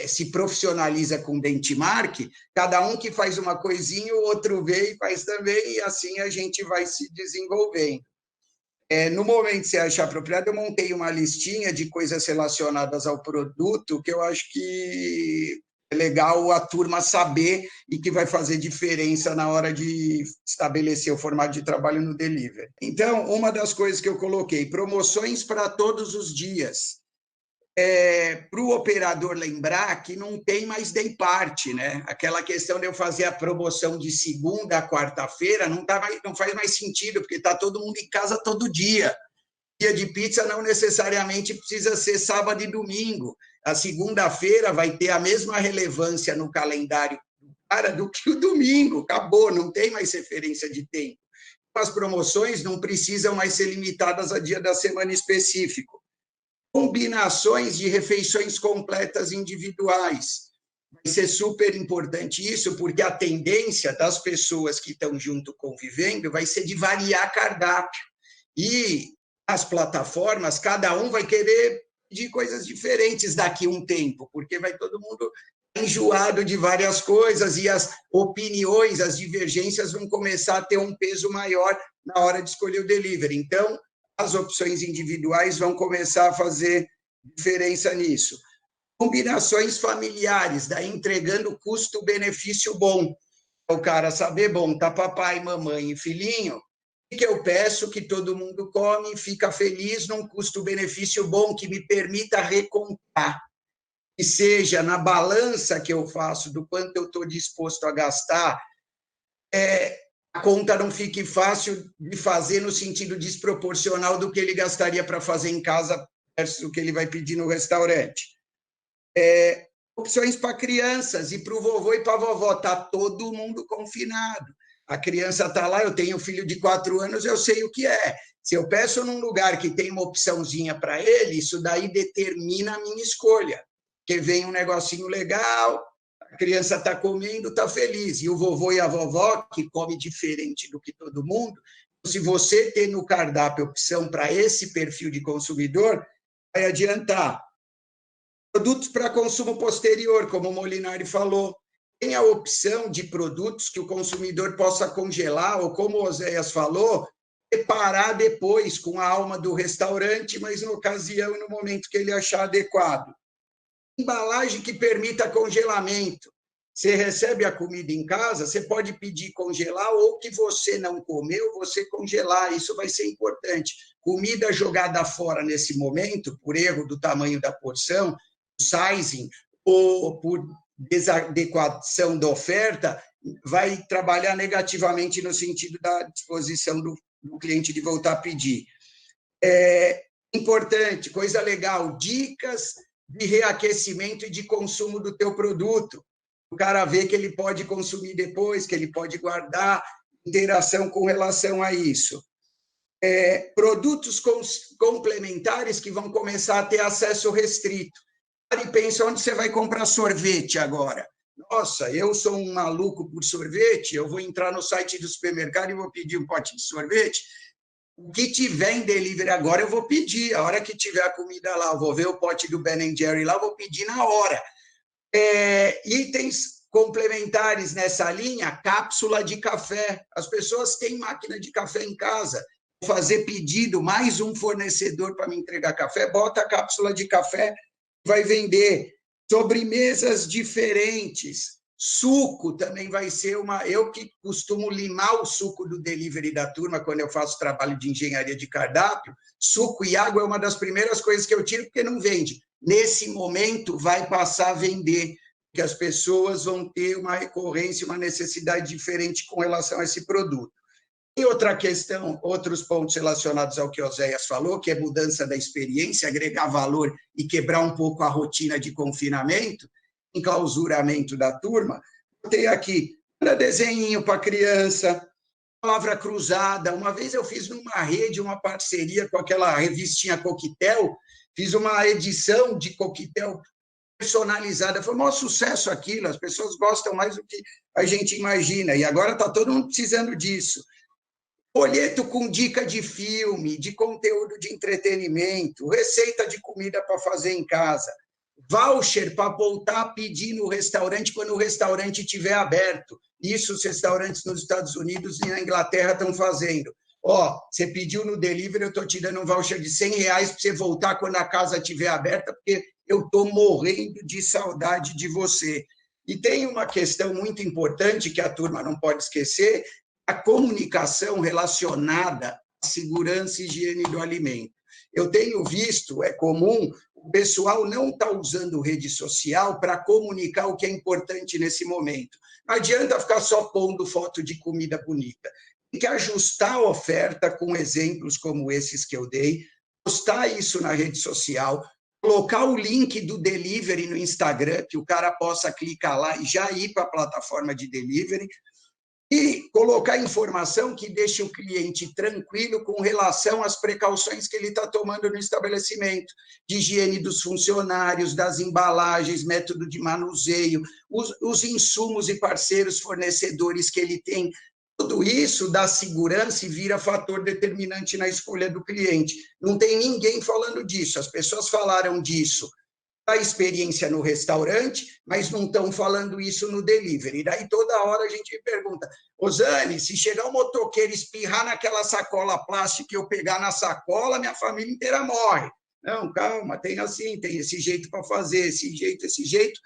se profissionaliza com benchmark, cada um que faz uma coisinha, o outro vê e faz também, e assim a gente vai se desenvolvendo. No momento que você achar apropriado, eu montei uma listinha de coisas relacionadas ao produto que eu acho que é legal a turma saber e que vai fazer diferença na hora de estabelecer o formato de trabalho no delivery. Então, uma das coisas que eu coloquei, promoções para todos os dias. Para o operador lembrar que não tem mais day part, né? Aquela questão de eu fazer a promoção de segunda a quarta-feira não faz mais sentido, porque está todo mundo em casa todo dia. Dia de pizza não necessariamente precisa ser sábado e domingo. A segunda-feira vai ter a mesma relevância no calendário do cara do que o domingo. Acabou, não tem mais referência de tempo. As promoções não precisam mais ser limitadas a dia da semana específico. Combinações de refeições completas individuais. Vai ser super importante isso, porque a tendência das pessoas que estão junto convivendo vai ser de variar cardápio. E as plataformas, cada um vai querer de coisas diferentes daqui a um tempo, porque vai todo mundo enjoado de várias coisas e as opiniões, as divergências vão começar a ter um peso maior na hora de escolher o delivery. Então, as opções individuais vão começar a fazer diferença nisso. Combinações familiares, daí entregando custo-benefício bom. O cara saber, bom, tá papai, mamãe e filhinho, o que eu peço que todo mundo come e fica feliz num custo-benefício bom que me permita recontar. Que seja na balança que eu faço do quanto eu estou disposto a gastar, a conta não fique fácil de fazer no sentido desproporcional do que ele gastaria para fazer em casa versus o que ele vai pedir no restaurante. Opções para crianças e para o vovô e para a vovó. Está todo mundo confinado. A criança está lá, eu tenho um filho de 4 anos, eu sei o que é. Se eu peço num lugar que tem uma opçãozinha para ele, isso daí determina a minha escolha. Porque vem um negocinho legal, a criança está comendo, está feliz. E o vovô e a vovó, que come diferente do que todo mundo, se você ter no cardápio opção para esse perfil de consumidor, vai adiantar. Produtos para consumo posterior, como o Molinari falou. Tem a opção de produtos que o consumidor possa congelar, ou como o Oséias falou, preparar depois com a alma do restaurante, mas na ocasião e no momento que ele achar adequado. Embalagem que permita congelamento. Você recebe a comida em casa, você pode pedir congelar ou que você não comeu, você congelar. Isso vai ser importante. Comida jogada fora nesse momento, por erro do tamanho da porção, sizing, ou por desadequação da oferta, vai trabalhar negativamente no sentido da disposição do cliente de voltar a pedir. Importante, coisa legal, dicas de reaquecimento e de consumo do teu produto. O cara vê que ele pode consumir depois, que ele pode guardar, interação com relação a isso. Produtos complementares que vão começar a ter acesso restrito. E pensa, onde você vai comprar sorvete agora? Nossa, eu sou um maluco por sorvete, eu vou entrar no site do supermercado e vou pedir um pote de sorvete. O que tiver em delivery agora eu vou pedir. A hora que tiver a comida lá, eu vou ver o pote do Ben & Jerry lá, eu vou pedir na hora. Itens complementares nessa linha, cápsula de café. As pessoas têm máquina de café em casa. Vou fazer pedido, mais um fornecedor para me entregar café, bota a cápsula de café, vai vender. Sobremesas diferentes. Suco também vai ser uma... Eu que costumo limar o suco do delivery da turma quando eu faço trabalho de engenharia de cardápio, suco e água é uma das primeiras coisas que eu tiro porque não vende. Nesse momento, vai passar a vender, porque as pessoas vão ter uma recorrência, uma necessidade diferente com relação a esse produto. E outra questão, outros pontos relacionados ao que o Oséias falou, que é mudança da experiência, agregar valor e quebrar um pouco a rotina de confinamento, enclausuramento da turma. Tem aqui desenho para criança, palavra cruzada. Uma vez eu fiz numa rede uma parceria com aquela revistinha Coquetel, fiz uma edição de Coquetel personalizada. Foi um maior sucesso aquilo, as pessoas gostam mais do que a gente imagina, e agora está todo mundo precisando disso. Folheto com dica de filme, de conteúdo de entretenimento, receita de comida para fazer em casa, voucher para voltar a pedir no restaurante quando o restaurante estiver aberto. Isso os restaurantes nos Estados Unidos e na Inglaterra estão fazendo. Você pediu no delivery, eu estou te dando um voucher de R$100 para você voltar quando a casa estiver aberta, porque eu estou morrendo de saudade de você. E tem uma questão muito importante que a turma não pode esquecer, a comunicação relacionada à segurança e higiene do alimento. Eu tenho visto, é comum, o pessoal não está usando rede social para comunicar o que é importante nesse momento. Não adianta ficar só pondo foto de comida bonita. Tem que ajustar a oferta com exemplos como esses que eu dei, postar isso na rede social, colocar o link do delivery no Instagram, que o cara possa clicar lá e já ir para a plataforma de delivery, e colocar informação que deixe o cliente tranquilo com relação às precauções que ele está tomando no estabelecimento, de higiene dos funcionários, das embalagens, método de manuseio, os insumos e parceiros fornecedores que ele tem. Tudo isso dá segurança e vira fator determinante na escolha do cliente. Não tem ninguém falando disso, as pessoas falaram disso da experiência no restaurante, mas não estão falando isso no delivery. Daí toda hora a gente me pergunta, Osane, se chegar um motoqueiro espirrar naquela sacola plástica e eu pegar na sacola, minha família inteira morre. Não, calma, tem assim, tem esse jeito para fazer, esse jeito.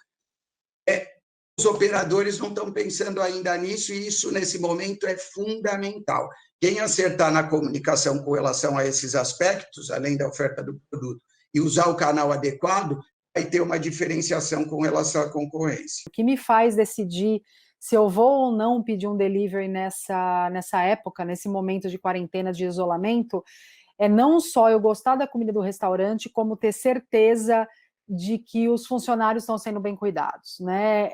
Os operadores não estão pensando ainda nisso, e isso, nesse momento, é fundamental. Quem acertar na comunicação com relação a esses aspectos, além da oferta do produto, e usar o canal adequado, vai ter uma diferenciação com relação à concorrência. O que me faz decidir se eu vou ou não pedir um delivery nessa época, nesse momento de quarentena, de isolamento, é não só eu gostar da comida do restaurante, como ter certeza de que os funcionários estão sendo bem cuidados, né?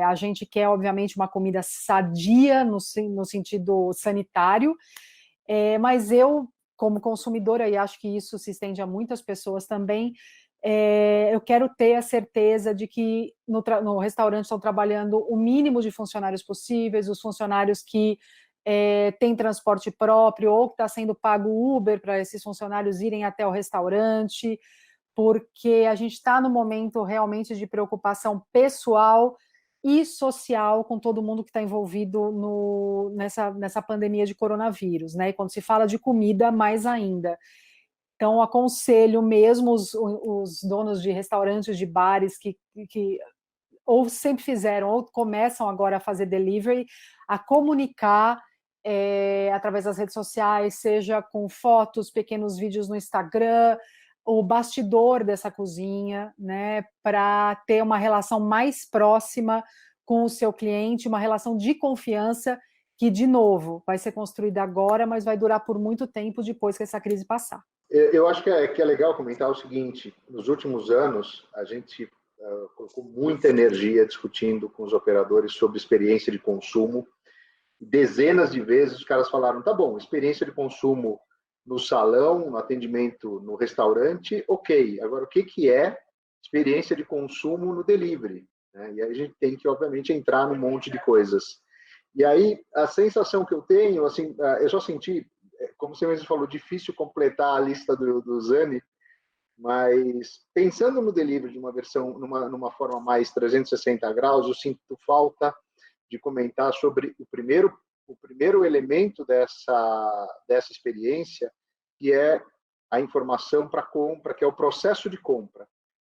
A gente quer, obviamente, uma comida sadia no sentido sanitário, mas eu, como consumidora, e acho que isso se estende a muitas pessoas também, eu quero ter a certeza de que no restaurante estão trabalhando o mínimo de funcionários possíveis, os funcionários que têm transporte próprio ou que está sendo pago Uber para esses funcionários irem até o restaurante, porque a gente está no momento realmente de preocupação pessoal e social com todo mundo que está envolvido nessa pandemia de coronavírus, né? E quando se fala de comida, mais ainda. Então, aconselho mesmo os donos de restaurantes, de bares que ou sempre fizeram, ou começam agora a fazer delivery, a comunicar através das redes sociais, seja com fotos, pequenos vídeos no Instagram, o bastidor dessa cozinha, né, para ter uma relação mais próxima com o seu cliente, uma relação de confiança que, de novo, vai ser construída agora, mas vai durar por muito tempo depois que essa crise passar. Eu acho que é legal comentar o seguinte: nos últimos anos, a gente colocou muita energia discutindo com os operadores sobre experiência de consumo. Dezenas de vezes os caras falaram, tá bom, experiência de consumo no salão, no atendimento no restaurante, ok. Agora, o que é experiência de consumo no delivery? E aí a gente tem que, obviamente, entrar num monte de coisas. E aí, a sensação que eu tenho, assim, eu só senti, como você mesmo falou, difícil completar a lista do Zani, mas pensando no delivery de uma versão, numa forma mais 360 graus, eu sinto falta de comentar sobre o primeiro elemento dessa experiência, que é a informação para compra, que é o processo de compra.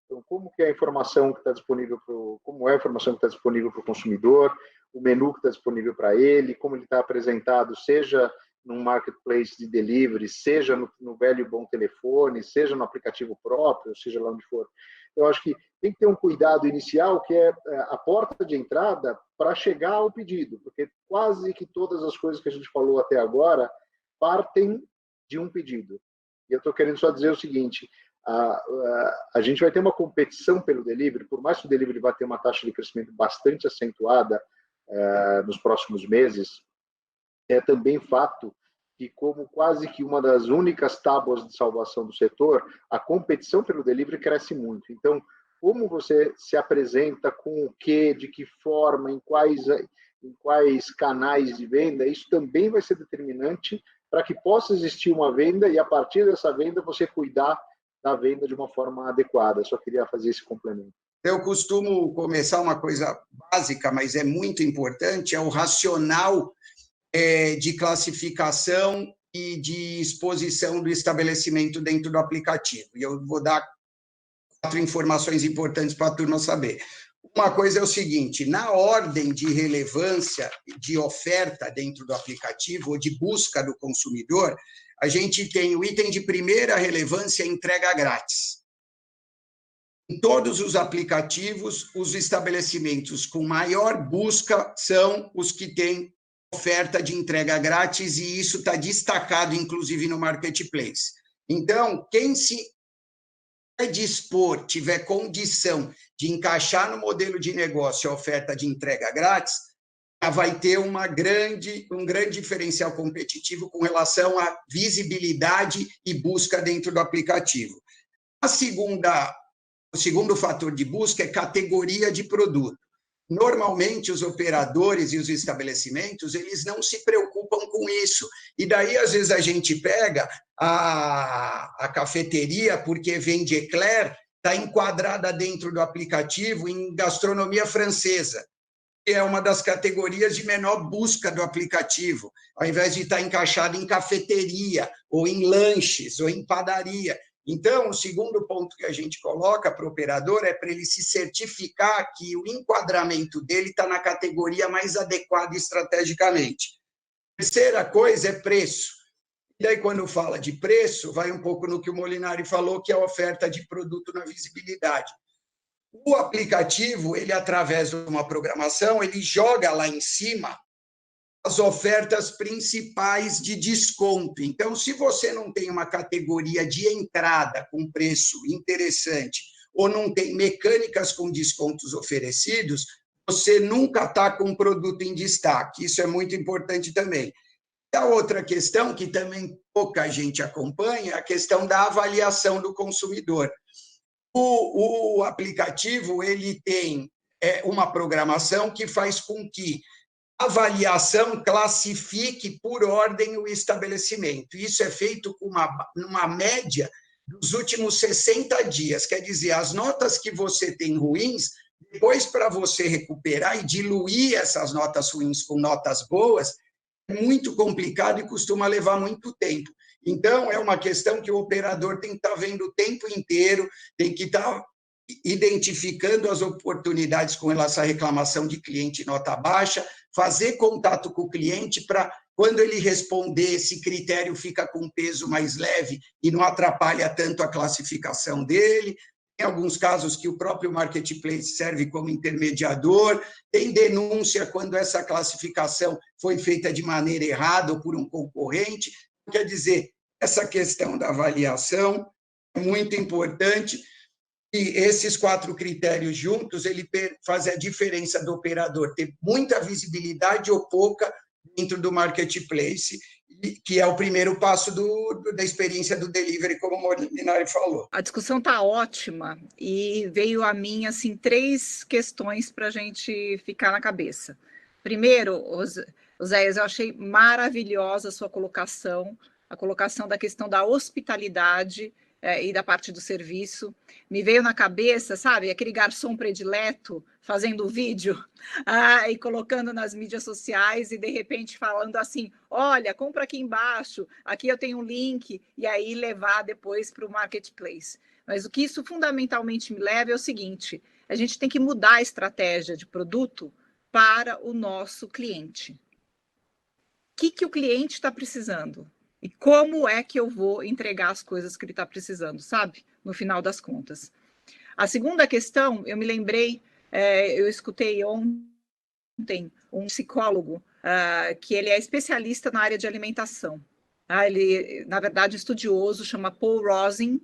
Então, como é a informação que está disponível para o consumidor, o menu que está disponível para ele, como ele está apresentado, seja num marketplace de delivery, seja no velho e bom telefone, seja no aplicativo próprio, seja lá onde for. Eu acho que tem que ter um cuidado inicial, que é a porta de entrada para chegar ao pedido, porque quase que todas as coisas que a gente falou até agora partem de um pedido. E eu estou querendo só dizer o seguinte: a gente vai ter uma competição pelo delivery, por mais que o delivery vá ter uma taxa de crescimento bastante acentuada nos próximos meses, é também fato que, como quase que uma das únicas tábuas de salvação do setor, a competição pelo delivery cresce muito. Então, como você se apresenta, com o quê, de que forma, em quais canais de venda, isso também vai ser determinante para que possa existir uma venda e, a partir dessa venda, você cuidar da venda de uma forma adequada. Só queria fazer esse complemento. Eu costumo começar uma coisa básica, mas é muito importante, é o racional de classificação e de exposição do estabelecimento dentro do aplicativo. E eu vou dar 4 informações importantes para a turma saber. Uma coisa é o seguinte: na ordem de relevância de oferta dentro do aplicativo, ou de busca do consumidor, a gente tem o item de primeira relevância, entrega grátis. Em todos os aplicativos, os estabelecimentos com maior busca são os que têm oferta de entrega grátis, e isso está destacado, inclusive, no Marketplace. Então, quem se dispor, tiver condição de encaixar no modelo de negócio a oferta de entrega grátis, vai ter um grande diferencial competitivo com relação à visibilidade e busca dentro do aplicativo. O segundo fator de busca é categoria de produto. Normalmente, os operadores e os estabelecimentos, eles não se preocupam com isso. E daí, às vezes, a gente pega a cafeteria, porque vende eclair, está enquadrada dentro do aplicativo em gastronomia francesa, que é uma das categorias de menor busca do aplicativo, ao invés de estar encaixado em cafeteria, ou em lanches, ou em padaria. Então, o segundo ponto que a gente coloca para o operador é para ele se certificar que o enquadramento dele está na categoria mais adequada estrategicamente. Terceira coisa é preço. E aí, quando fala de preço, vai um pouco no que o Molinari falou, que é a oferta de produto na visibilidade. O aplicativo, ele, através de uma programação, ele joga lá em cima as ofertas principais de desconto. Então, se você não tem uma categoria de entrada com preço interessante ou não tem mecânicas com descontos oferecidos, você nunca está com um produto em destaque. Isso é muito importante também. E a outra questão, que também pouca gente acompanha, é a questão da avaliação do consumidor. O aplicativo, ele tem uma programação que faz com que a avaliação classifique por ordem o estabelecimento. Isso é feito com uma média dos últimos 60 dias. Quer dizer, as notas que você tem ruins Depois, para você recuperar e diluir essas notas ruins com notas boas, é muito complicado e costuma levar muito tempo. Então, é uma questão que o operador tem que estar vendo o tempo inteiro, tem que estar identificando as oportunidades com relação à reclamação de cliente nota baixa, fazer contato com o cliente para, quando ele responder, esse critério fica com peso mais leve e não atrapalha tanto a classificação dele. Em alguns casos que o próprio marketplace serve como intermediador, tem denúncia quando essa classificação foi feita de maneira errada ou por um concorrente. Quer dizer, essa questão da avaliação é muito importante, e esses 4 critérios juntos, ele faz a diferença do operador ter muita visibilidade ou pouca dentro do marketplace, que é o primeiro passo da experiência do delivery, como o Molinari falou. A discussão está ótima e veio a mim assim 3 questões para a gente ficar na cabeça. Primeiro, Oséias, eu achei maravilhosa a sua colocação, a colocação da questão da hospitalidade e da parte do serviço. Me veio na cabeça, sabe, aquele garçom predileto fazendo vídeo e colocando nas mídias sociais e, de repente, falando assim, olha, compra aqui embaixo, aqui eu tenho um link, e aí levar depois para o marketplace. Mas o que isso fundamentalmente me leva é o seguinte, a gente tem que mudar a estratégia de produto para o nosso cliente. O que o cliente está precisando? E como é que eu vou entregar as coisas que ele está precisando, sabe? No final das contas. A segunda questão, eu me lembrei, eu escutei ontem um psicólogo, que ele é especialista na área de alimentação. Ele, na verdade, estudioso, chama Paul Rozin,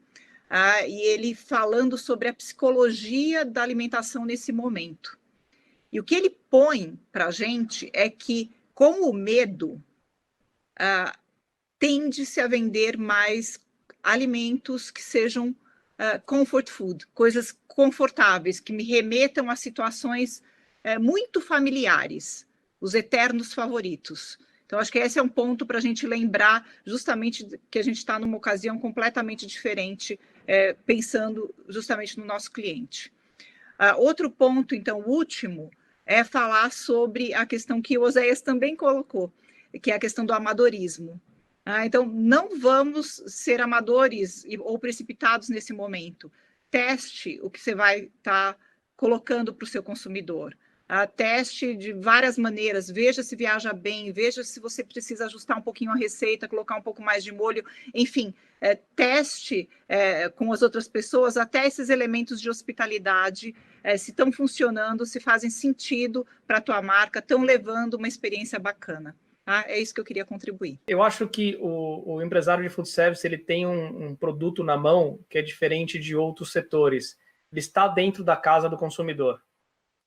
e ele falando sobre a psicologia da alimentação nesse momento. E o que ele põe para a gente é que, com o medo, tende-se a vender mais alimentos que sejam comfort food, coisas confortáveis, que me remetam a situações muito familiares, os eternos favoritos. Então, acho que esse é um ponto para a gente lembrar justamente que a gente está numa ocasião completamente diferente, pensando justamente no nosso cliente. Outro ponto, então, último, é falar sobre a questão que o Oséias também colocou, que é a questão do amadorismo. Então, não vamos ser amadores ou precipitados nesse momento. Teste o que você vai estar colocando para o seu consumidor. Teste de várias maneiras, veja se viaja bem, veja se você precisa ajustar um pouquinho a receita, colocar um pouco mais de molho, enfim, teste com as outras pessoas até esses elementos de hospitalidade, se estão funcionando, se fazem sentido para a tua marca, estão levando uma experiência bacana. É isso que eu queria contribuir. Eu acho que o empresário de food service ele tem um produto na mão que é diferente de outros setores. Ele está dentro da casa do consumidor.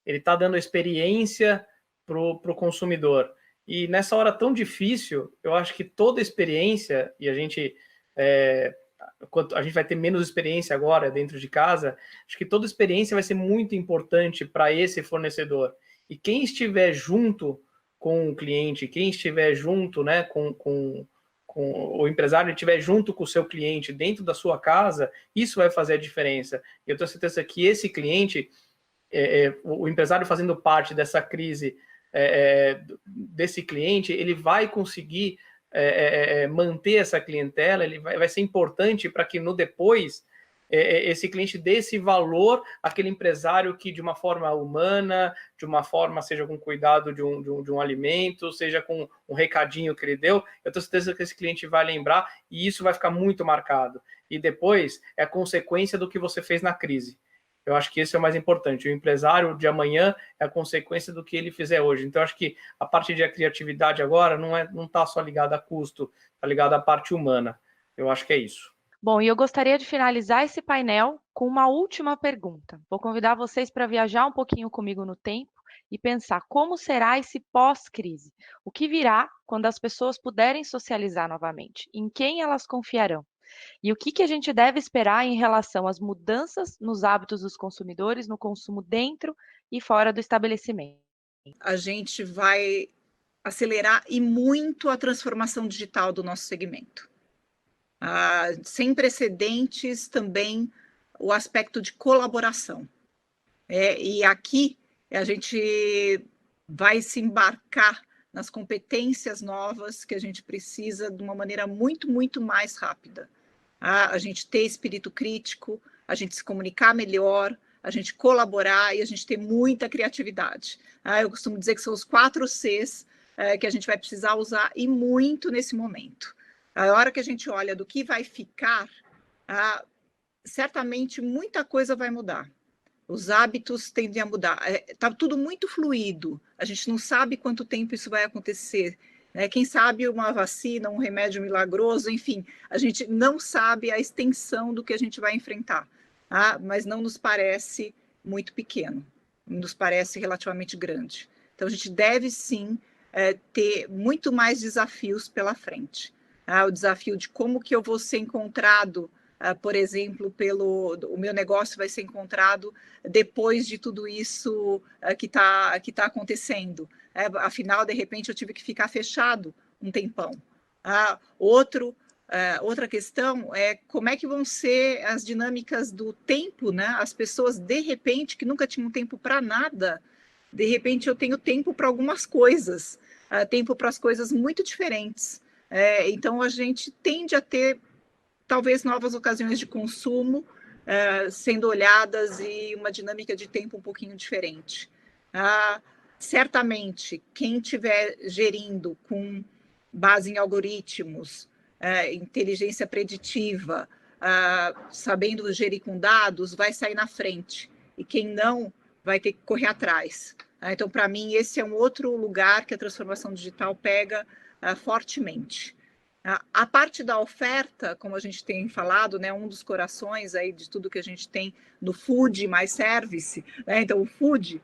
Ele está dando experiência para o consumidor. E nessa hora tão difícil, eu acho que toda experiência, e a gente vai ter menos experiência agora dentro de casa, acho que toda experiência vai ser muito importante para esse fornecedor. E quem estiver junto com o cliente, quem estiver junto, né, com o empresário, estiver junto com o seu cliente dentro da sua casa, isso vai fazer a diferença. E eu tenho certeza que esse cliente, o empresário fazendo parte dessa crise desse cliente, ele vai conseguir manter essa clientela, ele vai ser importante para que no depois esse cliente dê esse valor àquele empresário que, de uma forma humana, de uma forma, seja com cuidado de um alimento, seja com um recadinho que ele deu, eu tenho certeza que esse cliente vai lembrar e isso vai ficar muito marcado. E depois é consequência do que você fez na crise. Eu acho que esse é o mais importante. O empresário de amanhã é a consequência do que ele fizer hoje. Então, eu acho que a parte de criatividade agora não está só ligada a custo, está ligada à parte humana. Eu acho que é isso. Bom, e eu gostaria de finalizar esse painel com uma última pergunta. Vou convidar vocês para viajar um pouquinho comigo no tempo e pensar como será esse pós-crise. O que virá quando as pessoas puderem socializar novamente? Em quem elas confiarão? E o que a gente deve esperar em relação às mudanças nos hábitos dos consumidores, no consumo dentro e fora do estabelecimento? A gente vai acelerar e muito a transformação digital do nosso segmento. Sem precedentes também o aspecto de colaboração. E aqui a gente vai se embarcar nas competências novas que a gente precisa de uma maneira muito, muito mais rápida. A gente ter espírito crítico, a gente se comunicar melhor, a gente colaborar e a gente ter muita criatividade. Eu costumo dizer que são os 4 Cs que a gente vai precisar usar e muito nesse momento. A hora que a gente olha do que vai ficar, certamente muita coisa vai mudar. Os hábitos tendem a mudar. Está tudo muito fluido. A gente não sabe quanto tempo isso vai acontecer. Quem sabe uma vacina, um remédio milagroso, enfim, a gente não sabe a extensão do que a gente vai enfrentar. Mas não nos parece muito pequeno, nos parece relativamente grande. Então, a gente deve, sim, ter muito mais desafios pela frente. O desafio de como que eu vou ser encontrado, por exemplo, o meu negócio vai ser encontrado depois de tudo isso que tá acontecendo. Afinal, de repente, eu tive que ficar fechado um tempão. Outra questão é como é que vão ser as dinâmicas do tempo, né? As pessoas, de repente, que nunca tinham tempo para nada, de repente eu tenho tempo para algumas coisas, tempo para as coisas muito diferentes. Então, a gente tende a ter, talvez, novas ocasiões de consumo sendo olhadas e uma dinâmica de tempo um pouquinho diferente. Certamente, quem estiver gerindo com base em algoritmos, inteligência preditiva, sabendo gerir com dados, vai sair na frente. E quem não, vai ter que correr atrás. Então, para mim, esse é um outro lugar que a transformação digital pega fortemente. A parte da oferta, como a gente tem falado, né, um dos corações aí de tudo que a gente tem no food mais service, né? Então, o food,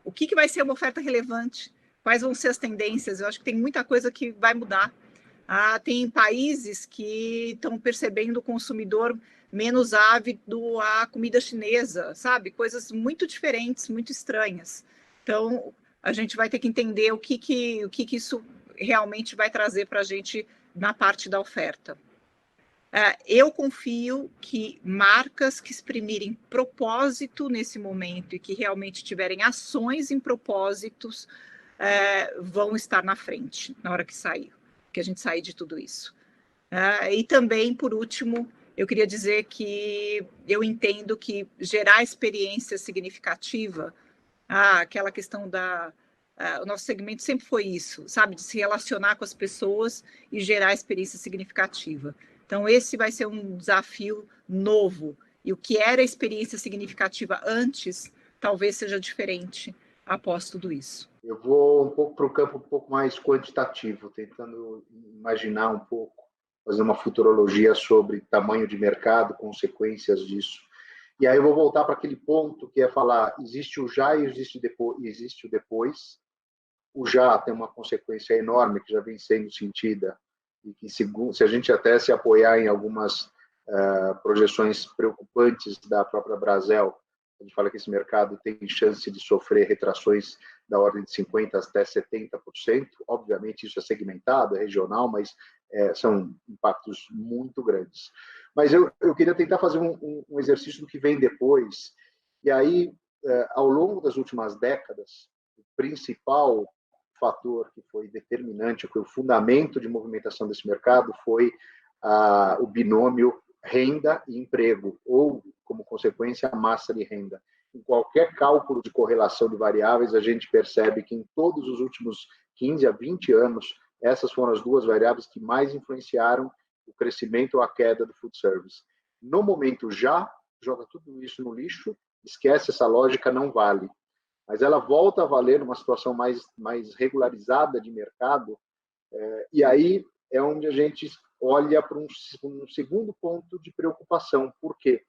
o que vai ser uma oferta relevante? Quais vão ser as tendências? Eu acho que tem muita coisa que vai mudar. Tem países que estão percebendo o consumidor menos ávido à comida chinesa, sabe? Coisas muito diferentes, muito estranhas. Então, a gente vai ter que entender o que isso realmente vai trazer para a gente na parte da oferta. Eu confio que marcas que exprimirem propósito nesse momento e que realmente tiverem ações em propósitos vão estar na frente na hora que a gente sair de tudo isso. E também, por último, eu queria dizer que eu entendo que gerar experiência significativa, aquela questão o nosso segmento sempre foi isso, sabe, de se relacionar com as pessoas e gerar experiência significativa. Então, esse vai ser um desafio novo. E o que era experiência significativa antes, talvez seja diferente após tudo isso. Eu vou um pouco para o campo um pouco mais quantitativo, tentando imaginar um pouco, fazer uma futurologia sobre tamanho de mercado, consequências disso. E aí eu vou voltar para aquele ponto que é falar, existe o já e existe o depois. O já tem uma consequência enorme que já vem sendo sentida e que, se a gente até se apoiar em algumas projeções preocupantes da própria Brasel, a gente fala que esse mercado tem chance de sofrer retrações da ordem de 50% até 70%. Obviamente, isso é segmentado, é regional, mas são impactos muito grandes. Mas eu queria tentar fazer um exercício do que vem depois. E aí, ao longo das últimas décadas, o principal fator que foi determinante, que foi o fundamento de movimentação desse mercado, foi o binômio renda e emprego, ou, como consequência, a massa de renda. Em qualquer cálculo de correlação de variáveis, a gente percebe que em todos os últimos 15 a 20 anos, essas foram as duas variáveis que mais influenciaram o crescimento ou a queda do food service. No momento já, joga tudo isso no lixo, esquece essa lógica, não vale. Mas ela volta a valer numa situação mais regularizada de mercado, e aí é onde a gente olha para um segundo ponto de preocupação. Por quê?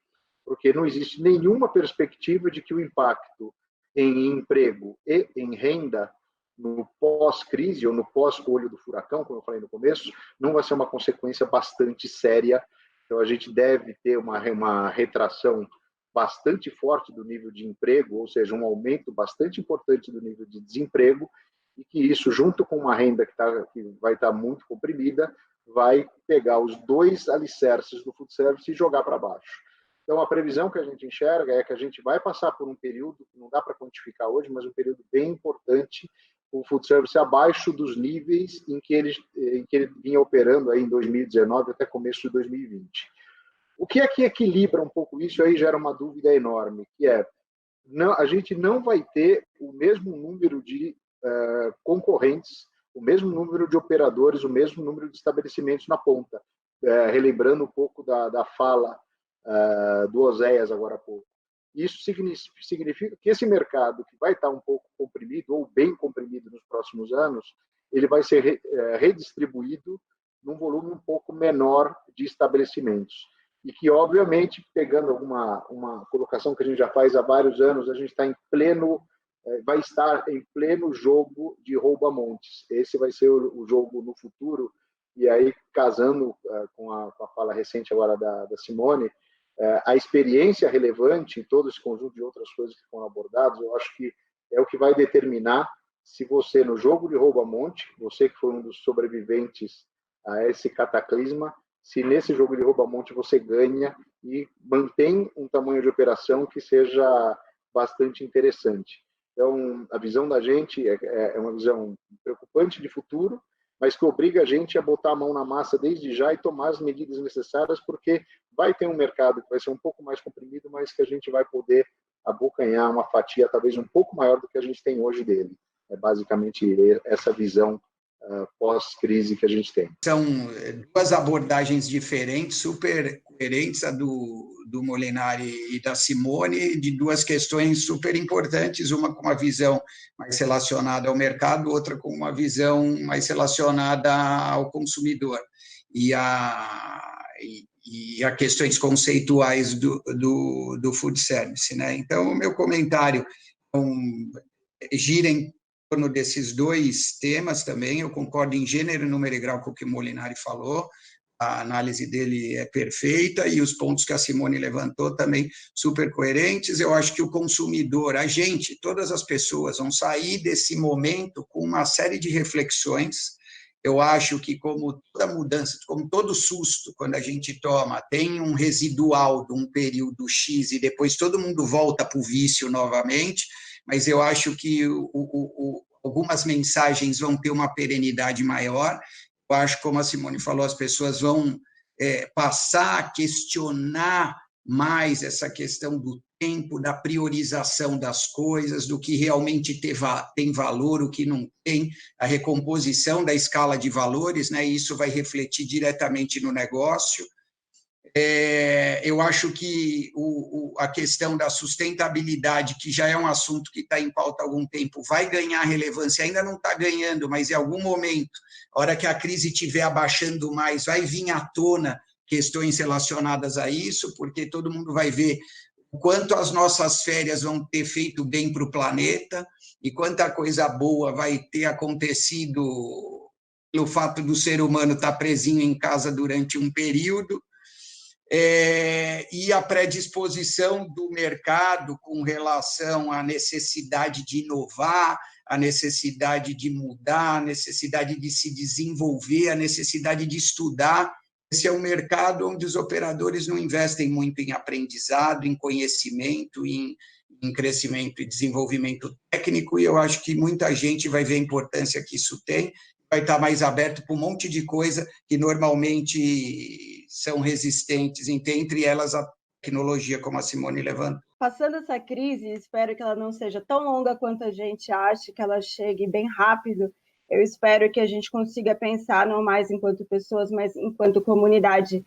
Porque não existe nenhuma perspectiva de que o impacto em emprego e em renda no pós-crise ou no pós-olho do furacão, como eu falei no começo, não vai ser uma consequência bastante séria. Então, a gente deve ter uma retração bastante forte do nível de emprego, ou seja, um aumento bastante importante do nível de desemprego, e que isso, junto com uma renda que vai estar muito comprimida, vai pegar os dois alicerces do food service e jogar para baixo. Então, a previsão que a gente enxerga é que a gente vai passar por um período, que não dá para quantificar hoje, mas um período bem importante, com o food service abaixo dos níveis em que ele vinha operando aí em 2019 até começo de 2020. O que é que equilibra um pouco isso? Aí gera uma dúvida enorme, que é, a gente não vai ter o mesmo número de concorrentes, o mesmo número de operadores, o mesmo número de estabelecimentos na ponta. Relembrando um pouco da fala do Oséias agora há pouco. Isso significa que esse mercado, que vai estar um pouco comprimido, ou bem comprimido nos próximos anos, ele vai ser redistribuído num volume um pouco menor de estabelecimentos. E que, obviamente, pegando uma colocação que a gente já faz há vários anos, a gente está vai estar em pleno jogo de rouba-montes. Esse vai ser o jogo no futuro. E aí, casando com a fala recente agora da Simone, a experiência relevante e todo esse conjunto de outras coisas que foram abordadas, eu acho que é o que vai determinar se você, no jogo de rouba-monte, você que foi um dos sobreviventes a esse cataclisma, se nesse jogo de rouba-monte você ganha e mantém um tamanho de operação que seja bastante interessante. Então, a visão da gente é uma visão preocupante de futuro, mas que obriga a gente a botar a mão na massa desde já e tomar as medidas necessárias, porque vai ter um mercado que vai ser um pouco mais comprimido, mas que a gente vai poder abocanhar uma fatia talvez um pouco maior do que a gente tem hoje dele. É basicamente essa visão pós-crise que a gente tem. São duas abordagens diferentes, super coerentes, a do Molinari e da Simone, de duas questões super importantes, uma com uma visão mais relacionada ao mercado, outra com uma visão mais relacionada ao consumidor. E a questões conceituais do food service, né? Então, o meu comentário gira em torno desses dois temas também. Eu concordo em gênero, número e grau com o que o Molinari falou. A análise dele é perfeita e os pontos que a Simone levantou também super coerentes. Eu acho que o consumidor, a gente, todas as pessoas vão sair desse momento com uma série de reflexões. Eu acho que, como toda mudança, como todo susto, quando a gente toma, tem um residual de um período X e depois todo mundo volta para o vício novamente, mas eu acho que algumas mensagens vão ter uma perenidade maior. Eu acho, como a Simone falou, as pessoas vão passar a questionar mais essa questão do tempo, da priorização das coisas, do que realmente tem valor, o que não tem, a recomposição da escala de valores, né? Isso vai refletir diretamente no negócio. Eu acho que a questão da sustentabilidade, que já é um assunto que está em pauta há algum tempo, vai ganhar relevância, ainda não está ganhando, mas em algum momento, a hora que a crise estiver abaixando mais, vai vir à tona questões relacionadas a isso, porque todo mundo vai ver o quanto as nossas férias vão ter feito bem para o planeta e quanta coisa boa vai ter acontecido pelo fato do ser humano estar presinho em casa durante um período. E a predisposição do mercado com relação à necessidade de inovar, a necessidade de mudar, a necessidade de se desenvolver, a necessidade de estudar. Esse é um mercado onde os operadores não investem muito em aprendizado, em conhecimento, em crescimento e desenvolvimento técnico, e eu acho que muita gente vai ver a importância que isso tem, vai estar mais aberto para um monte de coisa que normalmente são resistentes, entre elas a tecnologia, como a Simone levanta. Passando essa crise, espero que ela não seja tão longa quanto a gente acha, que ela chegue bem rápido. Eu espero que a gente consiga pensar não mais enquanto pessoas, mas enquanto comunidade.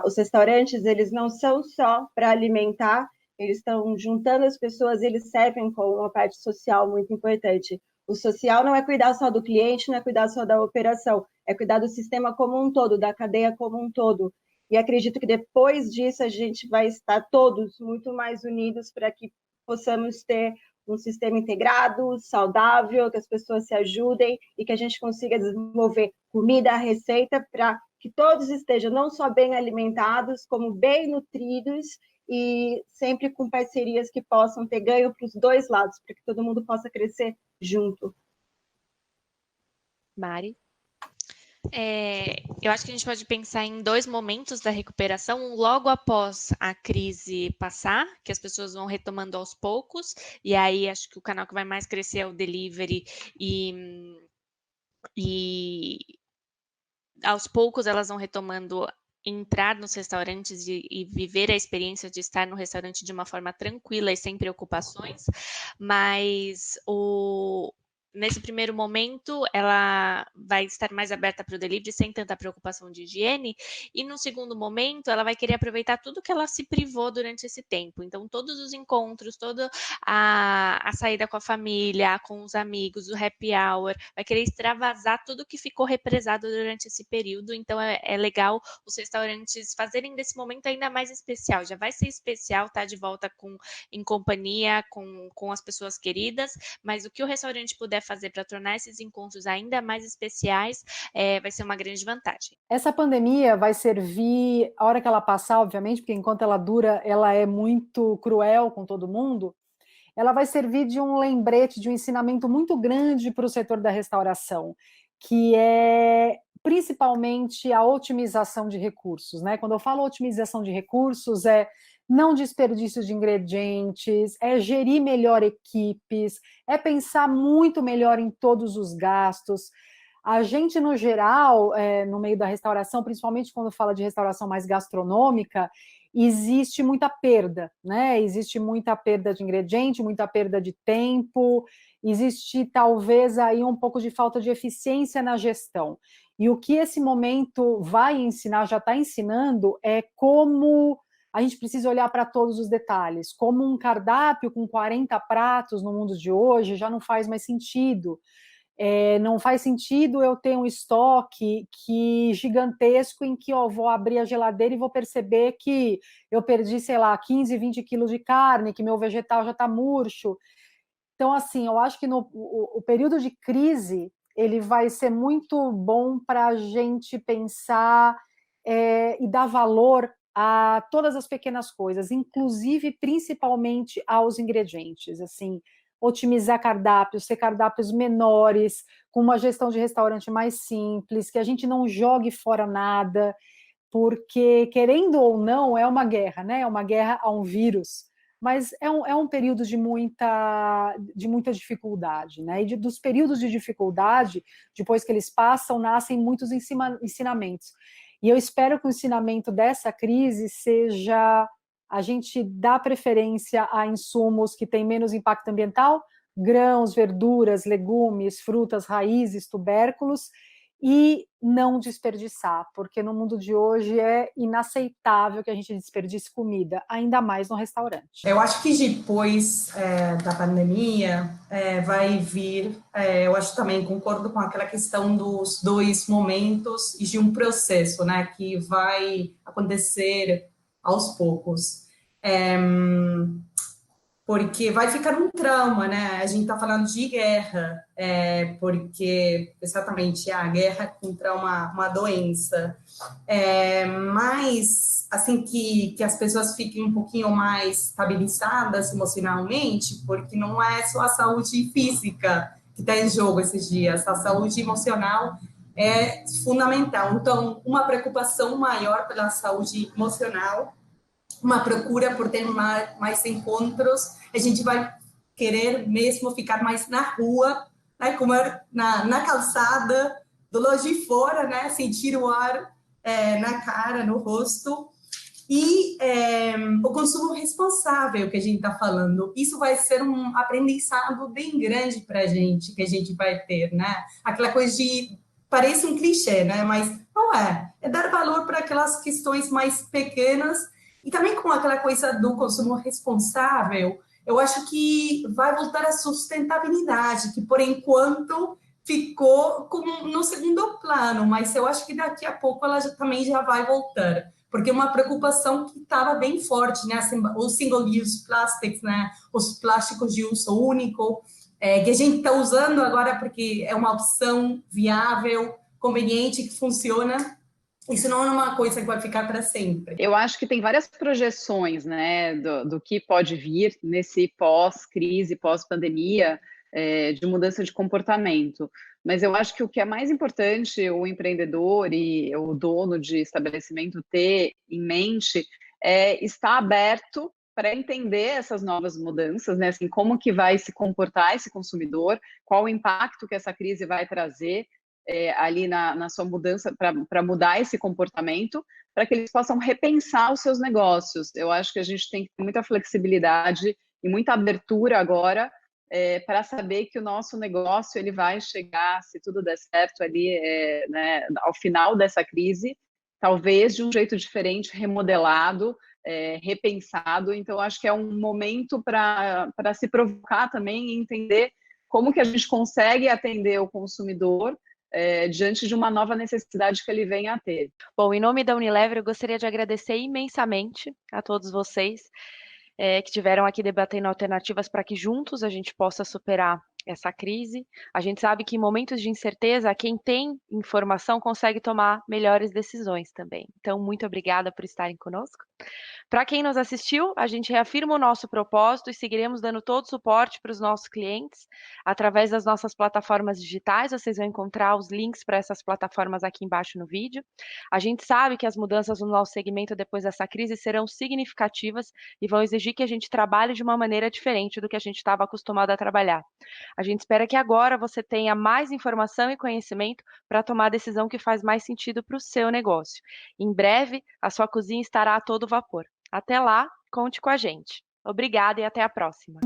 Os restaurantes, eles não são só para alimentar, eles estão juntando as pessoas, eles servem como uma parte social muito importante. O social não é cuidar só do cliente, não é cuidar só da operação, é cuidar do sistema como um todo, da cadeia como um todo. E acredito que depois disso a gente vai estar todos muito mais unidos para que possamos ter um sistema integrado, saudável, que as pessoas se ajudem e que a gente consiga desenvolver comida, receita, para que todos estejam não só bem alimentados, como bem nutridos e sempre com parcerias que possam ter ganho para os dois lados, para que todo mundo possa crescer junto. Mari? Eu acho que a gente pode pensar em 2 momentos da recuperação, logo após a crise passar, que as pessoas vão retomando aos poucos, e aí acho que o canal que vai mais crescer é o delivery, e aos poucos elas vão retomando entrar nos restaurantes e viver a experiência de estar no restaurante de uma forma tranquila e sem preocupações, mas nesse primeiro momento, ela vai estar mais aberta para o delivery sem tanta preocupação de higiene, e no segundo momento, ela vai querer aproveitar tudo que ela se privou durante esse tempo. Então, todos os encontros, toda a saída com a família, com os amigos, o happy hour, vai querer extravasar tudo que ficou represado durante esse período. Então, é legal os restaurantes fazerem desse momento ainda mais especial. Já vai ser especial estar de volta em companhia, com as pessoas queridas, mas o que o restaurante puder fazer para tornar esses encontros ainda mais especiais, vai ser uma grande vantagem. Essa pandemia vai servir, a hora que ela passar, obviamente, porque enquanto ela dura, ela é muito cruel com todo mundo, ela vai servir de um lembrete, de um ensinamento muito grande para o setor da restauração, que é principalmente a otimização de recursos, né? Quando eu falo otimização de recursos, é não desperdício de ingredientes, é gerir melhor equipes, é pensar muito melhor em todos os gastos. A gente, no geral, no meio da restauração, principalmente quando fala de restauração mais gastronômica, existe muita perda, né? Existe muita perda de ingrediente, muita perda de tempo, existe talvez aí um pouco de falta de eficiência na gestão. E o que esse momento vai ensinar, já está ensinando, é como a gente precisa olhar para todos os detalhes. Como um cardápio com 40 pratos no mundo de hoje já não faz mais sentido. Não faz sentido eu ter um estoque gigantesco em que eu vou abrir a geladeira e vou perceber que eu perdi, sei lá, 15, 20 quilos de carne, que meu vegetal já está murcho. Então, assim, eu acho que o período de crise ele vai ser muito bom para a gente pensar e dar valor a todas as pequenas coisas, inclusive, principalmente, aos ingredientes, assim, otimizar cardápios, ter cardápios menores, com uma gestão de restaurante mais simples, que a gente não jogue fora nada, porque, querendo ou não, é uma guerra, né? É uma guerra a um vírus, mas é um período de muita dificuldade, né? E dos períodos de dificuldade, depois que eles passam, nascem muitos ensinamentos. E eu espero que o ensinamento dessa crise seja a gente dar preferência a insumos que têm menos impacto ambiental, grãos, verduras, legumes, frutas, raízes, tubérculos, e não desperdiçar, porque no mundo de hoje é inaceitável que a gente desperdice comida, ainda mais no restaurante. Eu acho que depois da pandemia vai vir, eu acho também, concordo com aquela questão dos 2 momentos e de um processo, né, que vai acontecer aos poucos. Porque vai ficar um trauma, né? A gente está falando de guerra, porque exatamente a guerra contra uma doença. Mas assim que as pessoas fiquem um pouquinho mais estabilizadas emocionalmente, porque não é só a saúde física que está em jogo esses dias, a saúde emocional é fundamental. Então, uma preocupação maior pela saúde emocional, uma procura por ter mais encontros, a gente vai querer mesmo ficar mais na rua, né, comer na calçada, do lado de fora, né, sentir o ar na cara, no rosto, e o consumo responsável que a gente está falando, isso vai ser um aprendizado bem grande para a gente, que a gente vai ter, né, aquela coisa de, parece um clichê, né, mas não é dar valor para aquelas questões mais pequenas. E também com aquela coisa do consumo responsável, eu acho que vai voltar a sustentabilidade, que por enquanto ficou no segundo plano, mas eu acho que daqui a pouco ela também já vai voltar, porque é uma preocupação que estava bem forte, né? Os single-use plastics, né? Os plásticos de uso único, que a gente está usando agora porque é uma opção viável, conveniente, que funciona. Isso não é uma coisa que vai ficar para sempre. Eu acho que tem várias projeções, né, do que pode vir nesse pós-crise, pós-pandemia. de mudança de comportamento. Mas eu acho que o que é mais importante o empreendedor e o dono de estabelecimento ter em mente é estar aberto para entender essas novas mudanças, né? Assim, como que vai se comportar esse consumidor, qual o impacto que essa crise vai trazer ali na sua mudança, para mudar esse comportamento, para que eles possam repensar os seus negócios. Eu acho que a gente tem que ter muita flexibilidade e muita abertura agora para saber que o nosso negócio ele vai chegar, se tudo der certo ali, né, ao final dessa crise, talvez de um jeito diferente, remodelado, repensado. Então, acho que é um momento para se provocar também e entender como que a gente consegue atender o consumidor diante de uma nova necessidade que ele venha a ter. Bom, em nome da Unilever, eu gostaria de agradecer imensamente a todos vocês que estiveram aqui debatendo alternativas para que juntos a gente possa superar essa crise. A gente sabe que em momentos de incerteza, quem tem informação consegue tomar melhores decisões também. Então, muito obrigada por estarem conosco. Para quem nos assistiu, a gente reafirma o nosso propósito e seguiremos dando todo o suporte para os nossos clientes através das nossas plataformas digitais. Vocês vão encontrar os links para essas plataformas aqui embaixo no vídeo. A gente sabe que as mudanças no nosso segmento depois dessa crise serão significativas e vão exigir que a gente trabalhe de uma maneira diferente do que a gente estava acostumado a trabalhar. A gente espera que agora você tenha mais informação e conhecimento para tomar a decisão que faz mais sentido para o seu negócio. Em breve, a sua cozinha estará a todo vapor. Até lá, conte com a gente. Obrigada e até a próxima.